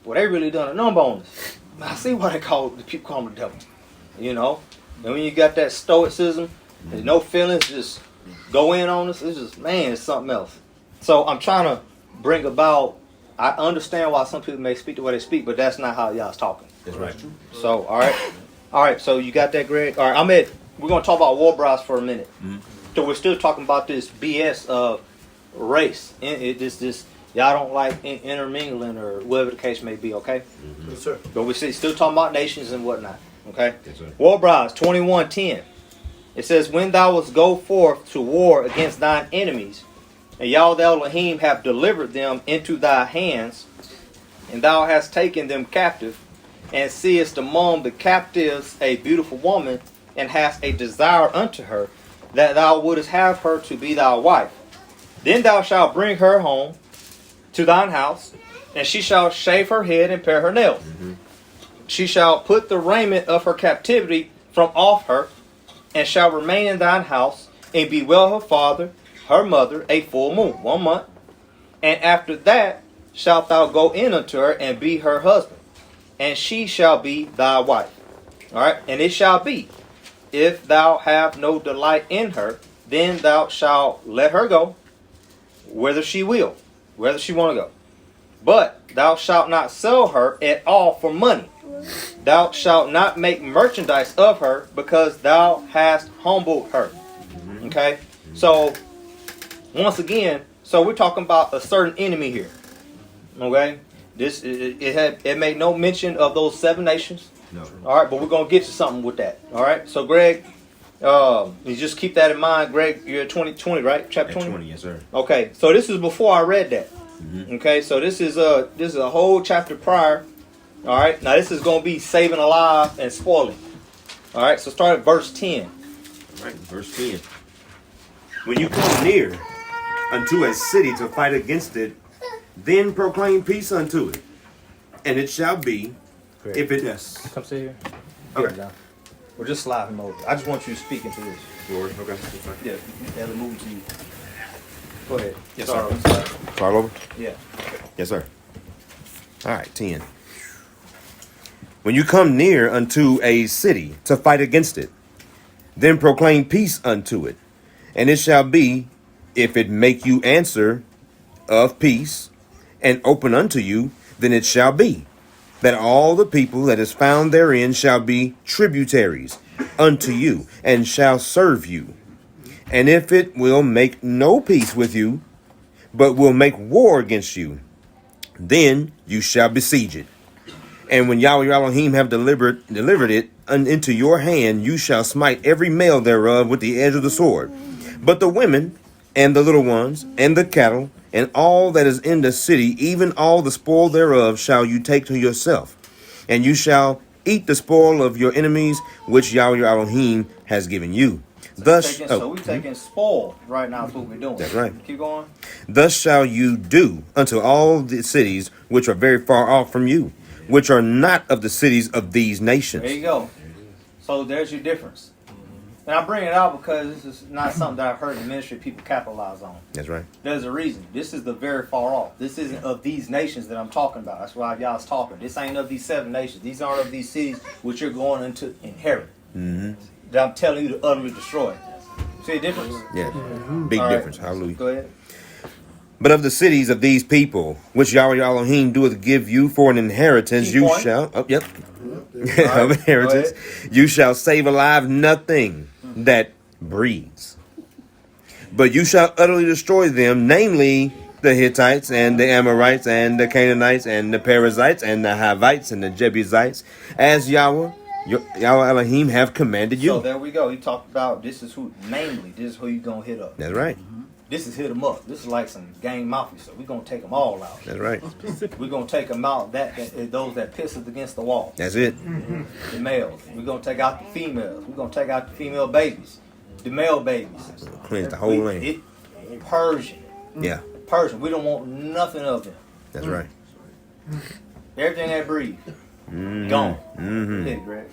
they really done a number on us. I see why the people call them the devil. And when you got that stoicism, there's no feelings, just go in on us. It's just, man, it's something else. So I'm trying to bring about, I understand why some people may speak the way they speak, but that's not how y'all's talking. That's right. So, all right. So you got that, Greg? All right, we're going to talk about war brides for a minute. Mm-hmm. So we're still talking about this BS of race. This y'all don't like intermingling or whatever the case may be, okay? Mm-hmm. Yes, sir. But we're still talking about nations and whatnot, okay? Yes, sir. War brides 21:10. It says, when thou wast go forth to war against thine enemies, and Yahweh Elohim have delivered them into thy hands, and thou hast taken them captive, and seest among the captives a beautiful woman, and hast a desire unto her, that thou wouldest have her to be thy wife. Then thou shalt bring her home to thine house, and she shall shave her head and pare her nails. Mm-hmm. She shall put the raiment of her captivity from off her, and shall remain in thine house, and bewail her father, her mother, a full moon, 1 month. And after that shalt thou go in unto her, and be her husband, and she shall be thy wife. All right, and it shall be, if thou have no delight in her, then thou shalt let her go, whether she will, whether she want to go. But thou shalt not sell her at all for money. Thou shalt not make merchandise of her, because thou hast humbled her. Okay? So, once again, so we're talking about a certain enemy here. Okay? It made no mention of those 7 nations. No. All right, but we're going to get to something with that. All right? So, Greg, you just keep that in mind. Greg, you're at 20, right? Chapter 20? 20, yes, sir. Okay, so this is before I read that. Mm-hmm. Okay, so this is a whole chapter prior. All right, now this is going to be saving alive and spoiling. All right, so start at verse 10. All right, verse 10. When you come near unto a city to fight against it, then proclaim peace unto it. And it shall be, Great. if it... Yes. Come sit here. Okay. Yeah, we'll just slide him over. I just want you to speak into this. Lord, okay. That's fine. Yeah, that'll move to you. Go ahead. Yes, Start sir. over. Start over? Yeah. Yes, sir. All right, 10. When you come near unto a city to fight against it, then proclaim peace unto it. And it shall be, if it make you answer of peace, and open unto you, then it shall be, that all the people that is found therein shall be tributaries unto you, and shall serve you. And if it will make no peace with you, but will make war against you, then you shall besiege it. And when Yahweh your Elohim have delivered it into your hand, you shall smite every male thereof with the edge of the sword. But the women, and the little ones, and the cattle, and all that is in the city, even all the spoil thereof, shall you take to yourself. And you shall eat the spoil of your enemies, which Yahweh your Elohim has given you. Thus, we're taking spoil right now is what we're doing. That's right. Keep going. Thus shall you do unto all the cities which are very far off from you, which are not of the cities of these nations. There you go. So there's your difference. And I bring it out because this is not something that I've heard in ministry people capitalize on. That's right. There's a reason. This is the very far off. This isn't of these nations that I'm talking about. That's why y'all's talking. This ain't of these 7 nations. These aren't of these cities which you're going into inherit. Mm-hmm. That I'm telling you to utterly destroy. See the difference? Yeah. Big All right. difference. Hallelujah. Go ahead. But of the cities of these people, which Yahweh your Elohim doeth give you for an inheritance, Key you point. shall... Oh, yep. Right, of inheritance. go You shall save alive nothing that breathes. But you shall utterly destroy them, namely the Hittites and the Amorites and the Canaanites and the Perizzites and the Hivites and the Jebusites, as Yahweh Elohim have commanded you. So there we go. He talked about this is who you're going to hit up. That's right. This is hit them up. This is like some gang mafia stuff. We're going to take them all out. That's right. We're going to take them out, those that piss us against the wall. That's it. The males. We're going to take out the females. We're going to take out the female babies. The male babies. Cleanse the whole land. Persian. Yeah. Persian. We don't want nothing of them. That's right. Everything that breathes. Gone. Mm-hmm. Yeah, Greg.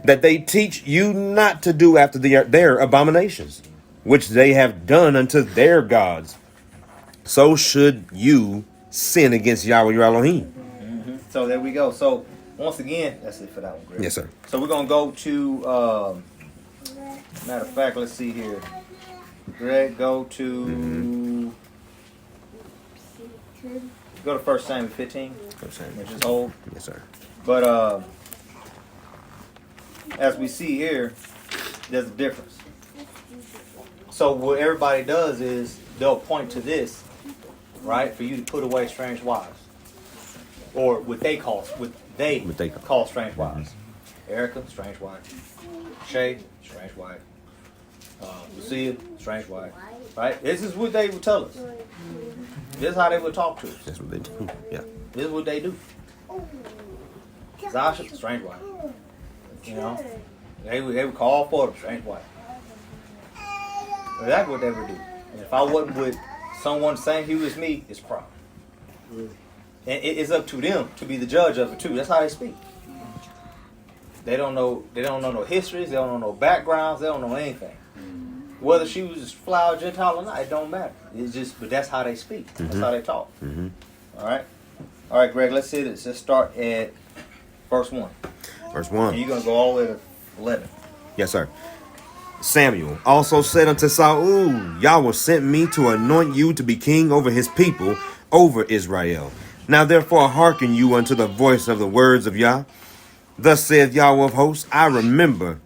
That they teach you not to do after their abominations, which they have done unto their gods. So should you sin against Yahweh your Elohim. Mm-hmm. So there we go. So once again, that's it for that one, Greg. Yes, sir. So we're going to go to, matter of fact, let's see here. Greg, go to 1 Samuel 15, which is old. Yes, sir. But as we see here, there's a difference. So what everybody does is they'll point to this, right, for you to put away strange wives, or what they call strange wives. Erica, strange wife. Shay, strange wife. Lucia, strange wife. Right? This is what they would tell us. This is how they would talk to us. That's what they do. Yeah. This is what they do. Zasha, strange wife. You know, they would call for them, strange wife. That's what they would do. And if I wasn't with someone the same hue as me, it's a problem. And it's up to them to be the judge of it too. That's how they speak. They don't know no histories, they don't know no backgrounds, they don't know anything. Whether she was fly or Gentile or not, it don't matter. It's just, but that's how they speak. That's how they talk. All right, Greg, let's see this. Let's start at verse 1. Verse 1. And you're going to go all the way to 11. Yes, sir. Samuel also said unto Saul, Yahweh sent me to anoint you to be king over his people, over Israel. Now therefore hearken you unto the voice of the words of Yah. Thus saith Yahweh of hosts, I remember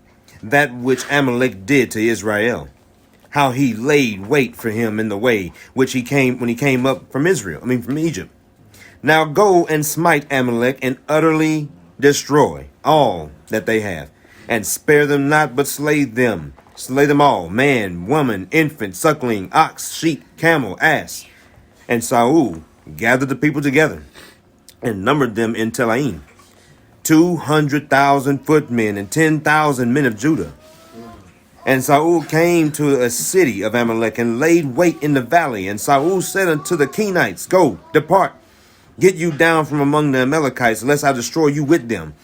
that which Amalek did to Israel, how he laid wait for him in the way which he came when he came up from from Egypt. Now go and smite Amalek and utterly destroy all that they have, and spare them not, but slay them all, man, woman, infant, suckling, ox, sheep, camel, ass. And Saul gathered the people together and numbered them in Telaim, 200,000 footmen and 10,000 men of Judah. And Saul came to a city of Amalek and laid wait in the valley. And Saul said unto the Kenites, Go, depart, get you down from among the Amalekites, lest I destroy you with them.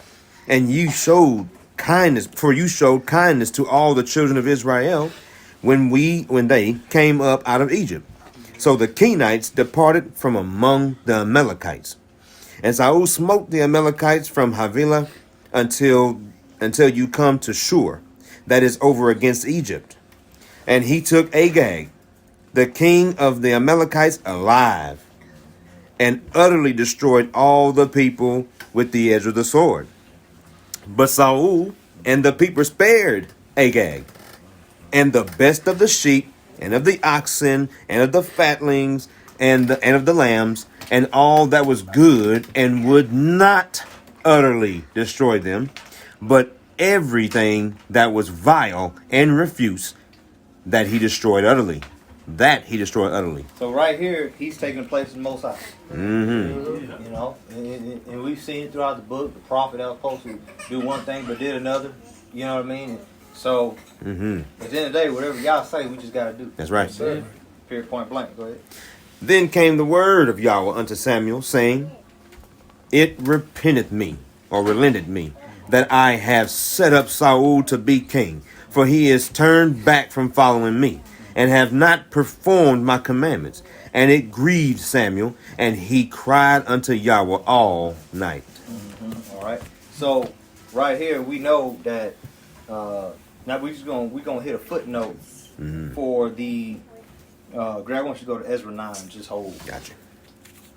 And you showed kindness, for you showed kindness to all the children of Israel when they came up out of Egypt. So the Kenites departed from among the Amalekites. And Saul smote the Amalekites from Havilah until you come to Shur, that is over against Egypt. And he took Agag, the king of the Amalekites, alive, and utterly destroyed all the people with the edge of the sword. But Saul and the people spared Agag, and the best of the sheep, and of the oxen, and of the fatlings, and of the lambs, and all that was good, and would not utterly destroy them, but everything that was vile and refuse, that he destroyed utterly. So right here, he's taking the place of the Most High. You know, and we've seen it throughout the book. The prophet that was supposed to do one thing but did another. You know what I mean? So at the end of the day, whatever y'all say, we just got to do. That's right. Period, point blank. Go ahead. Then came the word of Yahweh unto Samuel, saying, It relented me, that I have set up Saul to be king, for he is turned back from following me, and have not performed my commandments. And it grieved Samuel, and he cried unto Yahweh all night. All right. So right here, we know that now we're gonna hit a footnote for the. Greg, I want you to go to Ezra 9. Just hold. Gotcha.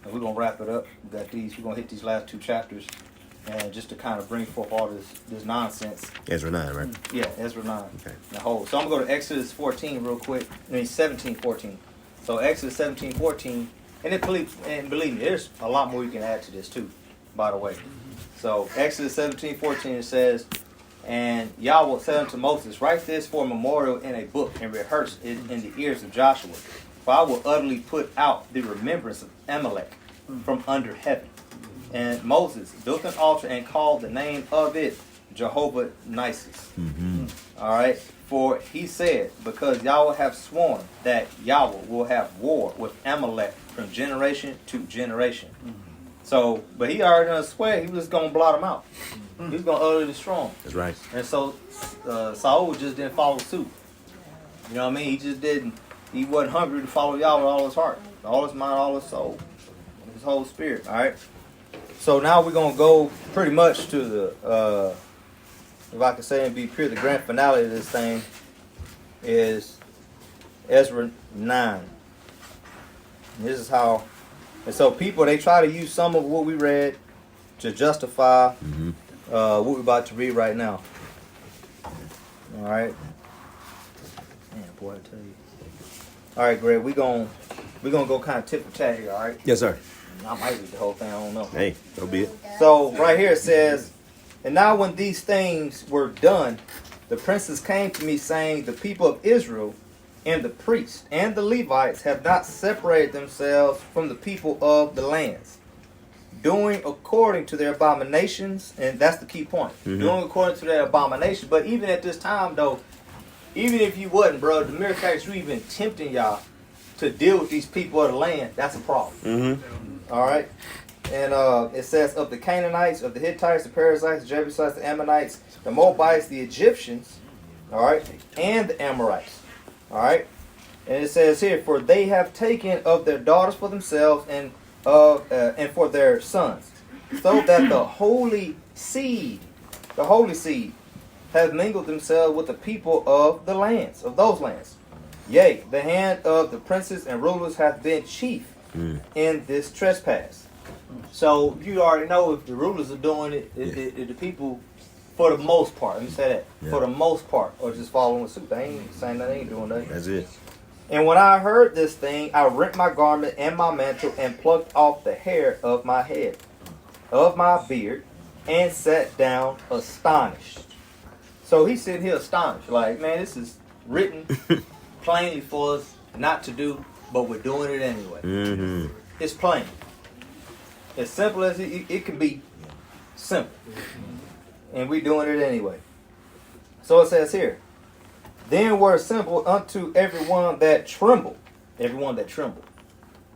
And we're gonna wrap it up. We got these. We're gonna hit these last 2 chapters, and just to kind of bring forth all this nonsense. Ezra 9, right? Yeah, Ezra 9. Okay. Now hold. So I'm gonna go to Exodus 14 real quick. 17:14. So Exodus 17:14, and believe me, there's a lot more you can add to this too. By the way, so Exodus 17:14 it says, and Yahweh said unto Moses, Write this for a memorial in a book, and rehearse it in the ears of Joshua. For I will utterly put out the remembrance of Amalek from under heaven. And Moses built an altar and called the name of it Jehovah Nisus. All right. For he said, because Yahweh have sworn that Yahweh will have war with Amalek from generation to generation. So, but he already done swear he was going to blot him out. He was going to utterly destroy him. That's right. And so Saul just didn't follow suit. You know what I mean? He just didn't. He wasn't hungry to follow Yahweh with all his heart, all his mind, all his soul, his whole spirit. All right. So now we're going to go pretty much to the, if I can say and be pure, the grand finale of this thing is Ezra 9. And this is how. And so people, they try to use some of what we read to justify what we're about to read right now. All right. Man, boy, I tell you. All right, Greg, we're gonna go kind of tit for tat here, all right? Yes, sir. I might read the whole thing, I don't know. Hey, so be it. So right here it says, and now when these things were done, the princes came to me saying, the people of Israel and the priests and the Levites have not separated themselves from the people of the lands, doing according to their abominations. And that's the key point. Doing according to their abominations. But even at this time, though, even if you wasn't, bro, the mere fact that you even tempting y'all to deal with these people of the land, that's a problem. All right. And it says, of the Canaanites, of the Hittites, the Perizzites, the Jebusites, the Ammonites, the Moabites, the Egyptians, all right, and the Amorites. All right. And it says here, for they have taken of their daughters for themselves and for their sons, so that the holy seed have mingled themselves with the people of the lands, of those lands. Yea, the hand of the princes and rulers hath been chief in this trespass. So you already know if the rulers are doing it, the people, for the most part, let me say that, for the most part, are just following suit. They ain't saying that, they ain't doing nothing. That's it. And when I heard this thing, I rent my garment and my mantle and plucked off the hair of my head, of my beard, and sat down astonished. So he's sitting here astonished, like, man, this is written plainly for us not to do, but we're doing it anyway. It's plain. As simple as it can be simple. And we're doing it anyway. So it says here, then were assembled unto everyone that trembled. Everyone that trembled.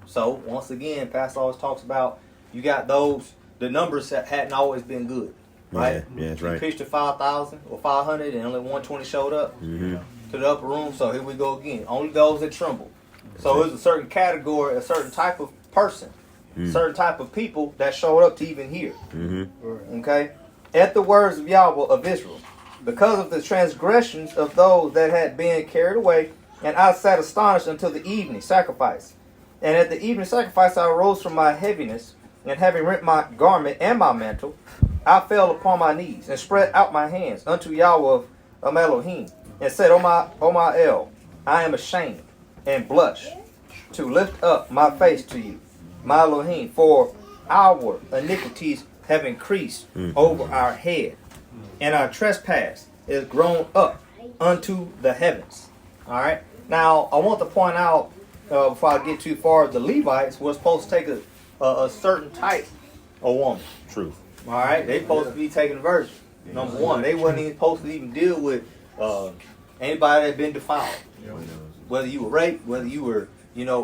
So, once again, Pastor always talks about, you got those, the numbers that hadn't always been good. Right? Yeah, that's You right. preached to 5,000 or 500 and only 120 showed up to the upper room. So here we go again. Only those that trembled. So it was a certain category, a certain type of person, certain type of people that showed up to even hear. Okay? At the words of Yahweh of Israel, because of the transgressions of those that had been carried away, and I sat astonished until the evening sacrifice. And at the evening sacrifice I arose from my heaviness, and having rent my garment and my mantle, I fell upon my knees, and spread out my hands unto Yahweh of Elohim, and said, O my El, I am ashamed, and blush, to lift up my face to you, my Elohim, for our iniquities have increased over our head, and our trespass is grown up unto the heavens. All right. Now, I want to point out, before I get too far, the Levites were supposed to take a certain type of woman. True. All right. They supposed to be taking a virgin. Number one, they wasn't even supposed to even deal with anybody that had been defiled. Whether you were raped, whether you were,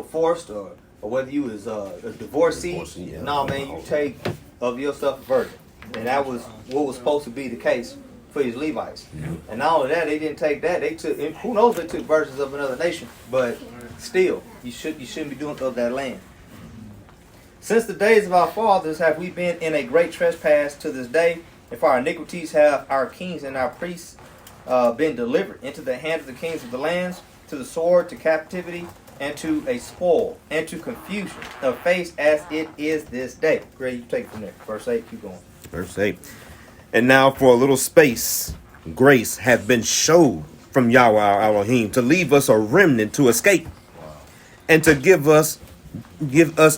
forced, or whether you was a divorcee. No, man, you take of yourself a virgin. And that was what was supposed to be the case for these Levites. And not only that, they didn't take that. They took, who knows, they took virgins of another nation. But still, you shouldn't be doing of that land. Since the days of our fathers have we been in a great trespass to this day. And for our iniquities have our kings and our priests been delivered into the hand of the kings of the lands, to the sword, to captivity, and to a spoil, and to confusion of face as it is this day. Greg, you take it from there. Verse 8, keep going. Verse 8. And now for a little space, grace hath been showed from Yahweh our Elohim to leave us a remnant to escape, and to give us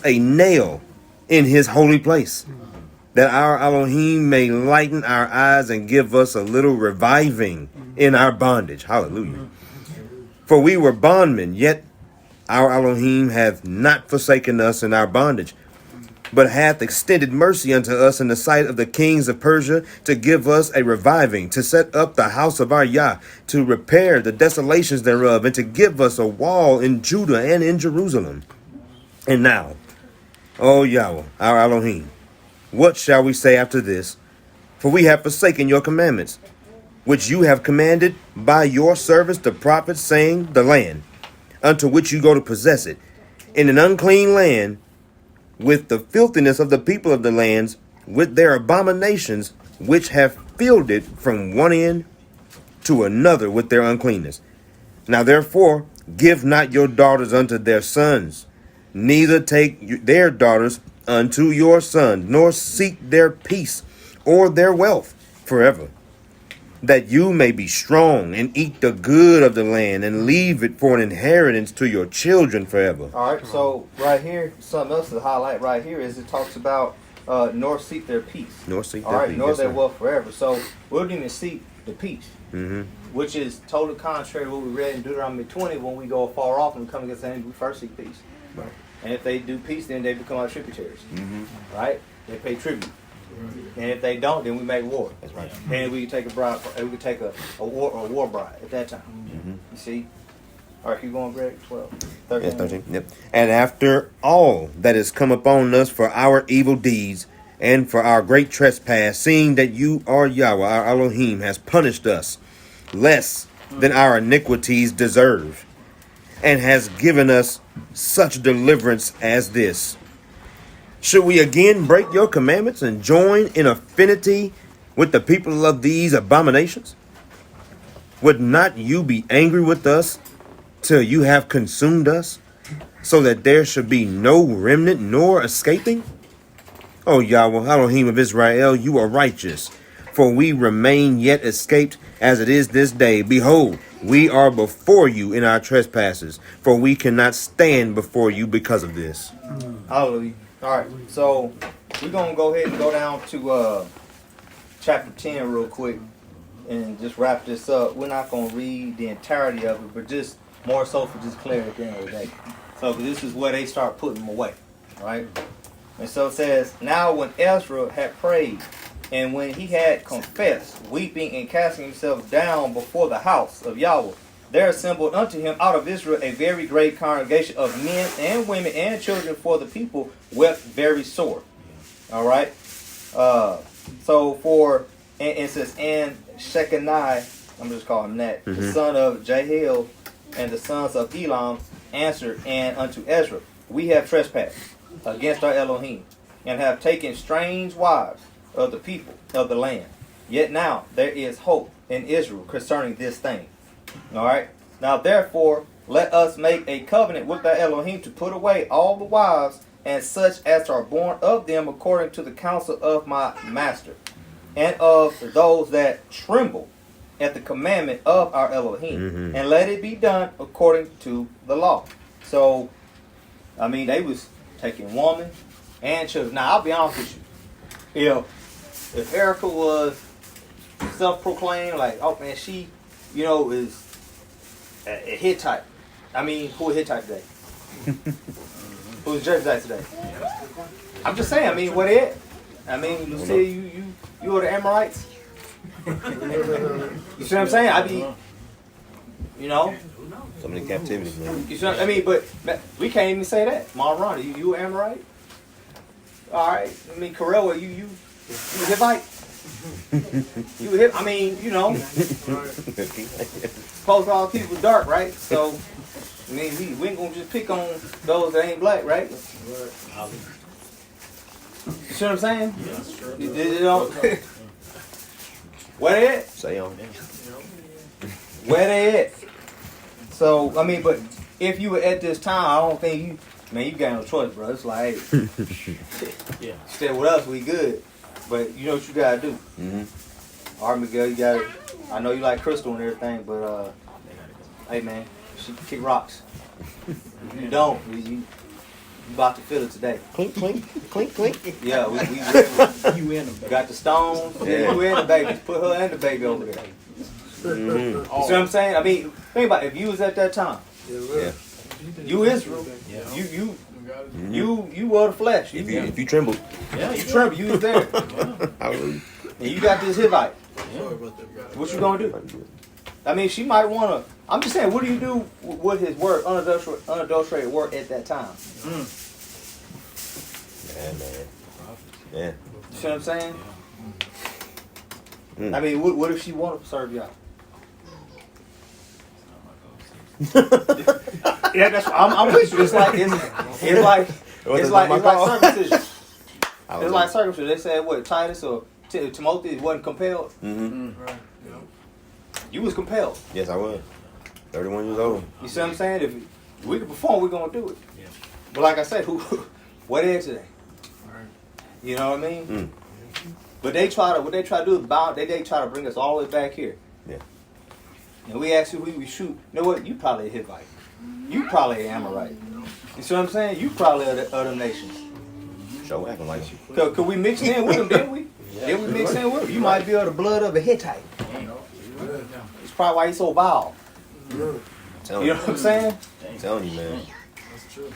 a nail in his holy place, that our Elohim may lighten our eyes and give us a little reviving in our bondage. Hallelujah. For we were bondmen, yet our Elohim hath not forsaken us in our bondage, but hath extended mercy unto us in the sight of the kings of Persia, to give us a reviving, to set up the house of our Yah, to repair the desolations thereof, and to give us a wall in Judah and in Jerusalem. And now, O Yahweh, our Elohim, what shall we say after this? For we have forsaken your commandments, which you have commanded by your servants the prophets, saying, the land unto which you go to possess it, in an unclean land, with the filthiness of the people of the lands, with their abominations, which have filled it from one end to another with their uncleanness. Now therefore Give not your daughters unto their sons, neither take their daughters unto your sons, nor seek their peace or their wealth forever, that you may be strong and eat the good of the land and leave it for an inheritance to your children forever. All right, so right here, something else to highlight right here is it talks about nor seek their peace. Nor seek All their right, peace. nor Yes, their sir. wealth forever. So we don't even seek the peace, Mm-hmm. which is totally contrary to what we read in Deuteronomy 20 when we go far off and come against the enemy, we first seek peace. Right. And if they do peace, then they become our tributaries. Mm-hmm. Right? They pay tribute. And if they don't, then we make war. That's right. And we can take a bride. We can take a war bride at that time. Mm-hmm. You see? All right, keep going, Greg. 12, 13. Yes, 13. Yep. And after all that is come upon us for our evil deeds and for our great trespass, seeing that you are Yahweh, our Elohim, has punished us less than our iniquities deserve, and has given us such deliverance as this. Should we again break your commandments and join in affinity with the people of these abominations? Would not you be angry with us till you have consumed us, so that there should be no remnant nor escaping? O Yahweh, Elohim of Israel, you are righteous, for we remain yet escaped as it is this day. Behold, we are before you in our trespasses, for we cannot stand before you because of this. Hallelujah. All right, so we're going to go ahead and go down to chapter 10 real quick and just wrap this up. We're not going to read the entirety of it, but just more so for just clarity at the end of the day. So this is where they start putting them away, right? And so it says, now when Ezra had prayed, and when he had confessed, weeping and casting himself down before the house of Yahweh, there assembled unto him out of Israel a very great congregation of men and women and children, for the people wept very sore. All right? So for, and it says, and Shecaniah, I'm just calling him that, the son of Jehiel, and the sons of Elam answered and unto Ezra, we have trespassed against our Elohim, and have taken strange wives of the people of the land. Yet now there is hope in Israel concerning this thing. All right. Now therefore let us make a covenant with our Elohim to put away all the wives and such as are born of them according to the counsel of my master, and of those that tremble at the commandment of our Elohim, and let it be done according to the law. So, I mean, they was taking woman and children. Now, I'll be honest with you. If Erica was self-proclaimed, like, oh man, she, is a Hittite. I mean, who is Hittite today? Who's Jersey today? I'm just saying. I mean, what it? I mean, you see, you are the Amorites. You see what I'm saying? I mean, Some of the captivity, man. you see what I mean? But we can't even say that. Mom Ronnie, you an Amorite? All right. I mean, Corella, you a Hivite? You a Hivite? I mean, supposed all people dark, right? So, I mean, we ain't gonna just pick on those that ain't black, right? You see what I'm saying? Yeah, Where they at? Say on. Where they at? So, I mean, but if you were at this time, I don't think you got no choice, bro. It's like, hey, yeah. stay with us, we good. But you know what you gotta do. All right, Miguel, you got it. I know you like Crystal and everything, but hey, man, she kick rocks. If you don't, you about to feel it today. Clink, clink, clink, clink. Yeah, we You in them. got the stones. Yeah, you and the baby. Put her and the baby over there. You see what I'm saying? I mean, think about it. If you was at that time, Yeah. you Israel, Yeah. you were the flesh. If you trembled. Yeah, You tremble, you was there. Hallelujah. And you got this Hivite. What you gonna do? I mean, she might wanna. I'm just saying, what do you do with his word, unadulterated word at that time? Yeah, man. Yeah. You see what I'm saying? I mean, what if she wanted to serve y'all? Yeah, that's. I'm with you. It's like circumcision. It's like circumcision. They said what Titus or Timothy wasn't compelled. Mm-hmm. Right. You was compelled. Yes, I was. 31 years old. You see what I'm saying? If we can perform, we're gonna do it. Yeah. But like I said, what is today? You know what I mean? Mm. But what they try to do is they try to bring us all the way back here. Yeah. And we ask you who we shoot. You know what? You probably a Hittite. You probably an Amorite. You see what I'm saying? You probably are the other nations. Show acting like you. Cause we mixed in with them, didn't we? Didn't we mix in with them? You might be of the blood of a Hittite. It's probably why he's so vile. Telling You know what I'm saying? I'm telling you, man. That's true.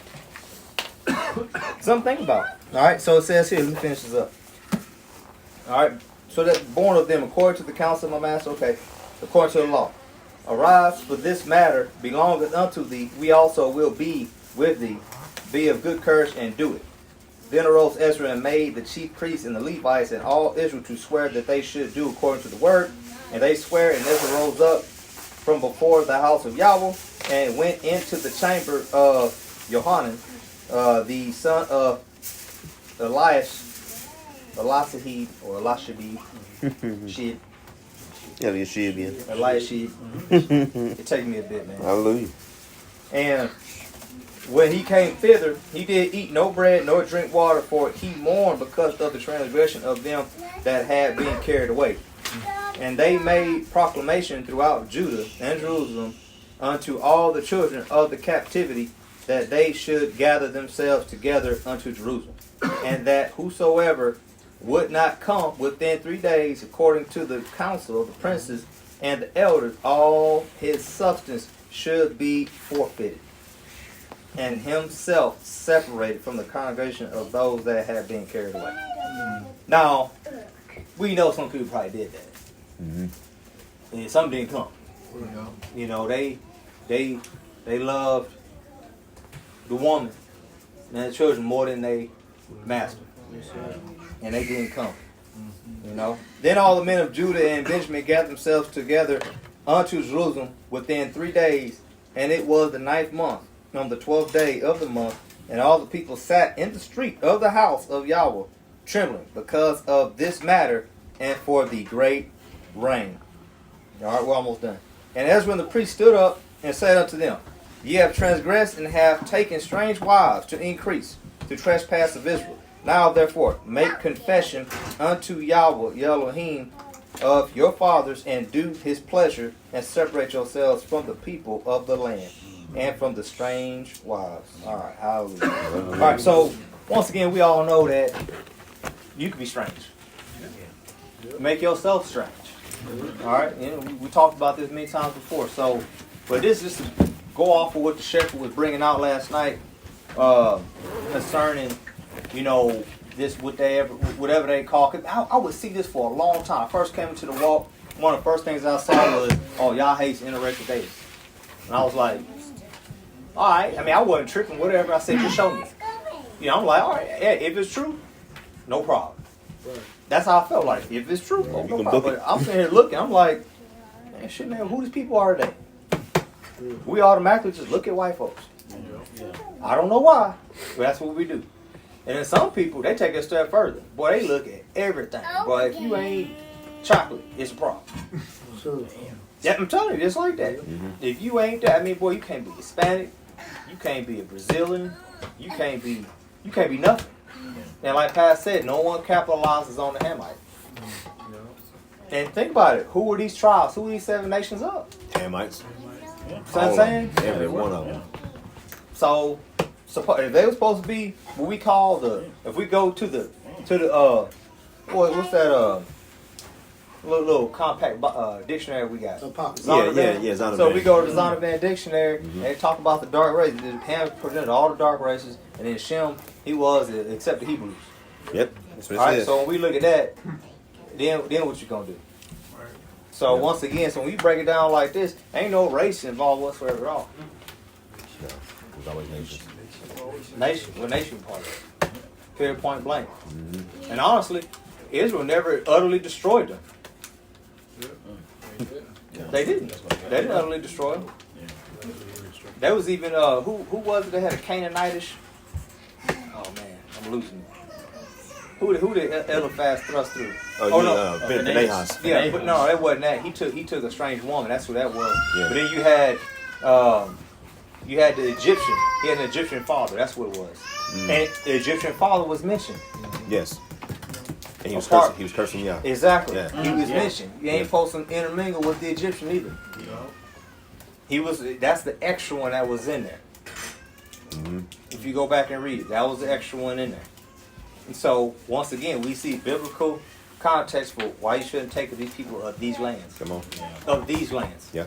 Something to think about. All right, so it says here, let me finish this up. All right, so that born of them according to the counsel of my master, okay, according to the law. Arise, for this matter belongeth unto thee, we also will be with thee. Be of good courage and do it. Then arose Ezra and made the chief priests and the Levites and all Israel to swear that they should do according to the word. And they swear, and Ezra rose up from before the house of Yahweh and went into the chamber of Johanan, the son of Elisahid or Elishabib, Shid, Yeah, you should be. Eliashib. It takes me a bit, man. Hallelujah. And when he came thither, he did eat no bread nor drink water, for he mourned because of the transgression of them that had been carried away. And they made proclamation throughout Judah and Jerusalem unto all the children of the captivity that they should gather themselves together unto Jerusalem, and that whosoever would not come within 3 days, according to the counsel of the princes and the elders, all his substance should be forfeited, and himself separated from the congregation of those that had been carried away. Now, we know some people probably did that. And some didn't come. You know, they loved the woman and the children more than they master. And they didn't come. You know. Then all the men of Judah and Benjamin gathered themselves together unto Jerusalem within 3 days, and it was the 9th month, on the 12th day of the month, and all the people sat in the street of the house of Yahweh, trembling because of this matter and for the great rain. All right, we're almost done. And Ezra and the priest stood up and said unto them, Ye have transgressed and have taken strange wives to increase the trespass of Israel. Now therefore make confession unto Yahweh Elohim of your fathers, and do his pleasure, and separate yourselves from the people of the land and from the strange wives. All right, hallelujah. All right, so once again, we all know that you can be strange. Make yourself strange. All right, you know, we talked about this many times before. So, but this is to go off of what the shepherd was bringing out last night concerning, you know, this whatever they call. Cause I would see this for a long time. I first came into the walk. One of the first things I saw was, oh, y'all hates interracial dating, and I was like, all right. I mean, I wasn't tripping. Whatever I said, just show me. You know, I'm like, all right, yeah, if it's true, no problem. That's how I felt like. If it's true, no problem. But I'm sitting here looking, I'm like, man, shit, man, who these people are today? We automatically just look at white folks. I don't know why, but that's what we do. And then some people, they take it a step further. Boy, they look at everything. Boy, if you ain't chocolate, it's a problem. Yeah, I'm telling you, it's like that. If you ain't that, I mean, boy, you can't be Hispanic, you can't be a Brazilian, you can't be nothing. And like Pat said, no one capitalizes on the Hamite. And think about it. Who are these tribes? Who are these 7 nations of? Hamites. You know what I'm saying? Every one of them. So if they were supposed to be what we call if we go to the what's that little compact dictionary we got? Zondervan. So we go to the Zondervan dictionary and they talk about the dark races. Ham presented all the dark races, and then Shem, he was except the Hebrews. Yep. That's what it All right, says. so when we look at that, then what you gonna do? So once again, so when you break it down like this, ain't no race involved whatsoever at all. There's always nations. Nation part of it. Period, point blank. And honestly, Israel never utterly destroyed them. They didn't. They didn't utterly destroy them. There was even who was it that had a Canaanitish? Oh man, I'm losing it. Who did Eliphaz thrust through? Nahas. Yeah, but no, that wasn't that. He took a strange woman. That's who that was. Yeah. But then you had You had the Egyptian. He had an Egyptian father. That's what it was. And the Egyptian father was mentioned. Yes. And he was Apart. cursing. He was cursing Yah. Exactly. Yeah. He was mentioned. You ain't supposed to intermingle with the Egyptian either. He was. That's the extra one that was in there. If you go back and read it, that was the extra one in there. And so once again, we see biblical context for why you shouldn't take of these people of these lands. Come on. Of these lands. Yeah.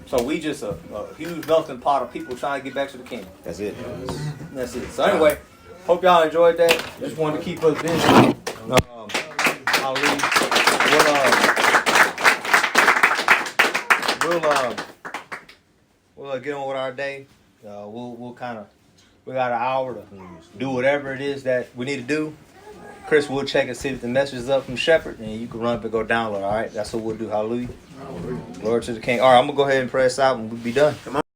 So we just a huge melting pot of people trying to get back to the kingdom. That's it. That's it. So anyway, hope y'all enjoyed that. Just wanted to keep us busy. I'll leave. We'll get on with our day. We'll kind of, we got an hour to do whatever it is that we need to do. Chris will check and see if the message is up from Shepherd, and you can run up and go download. All right, that's what we'll do. Hallelujah. Glory to the King. All right, I'm gonna go ahead and pray us out, and we'll be done. Come on.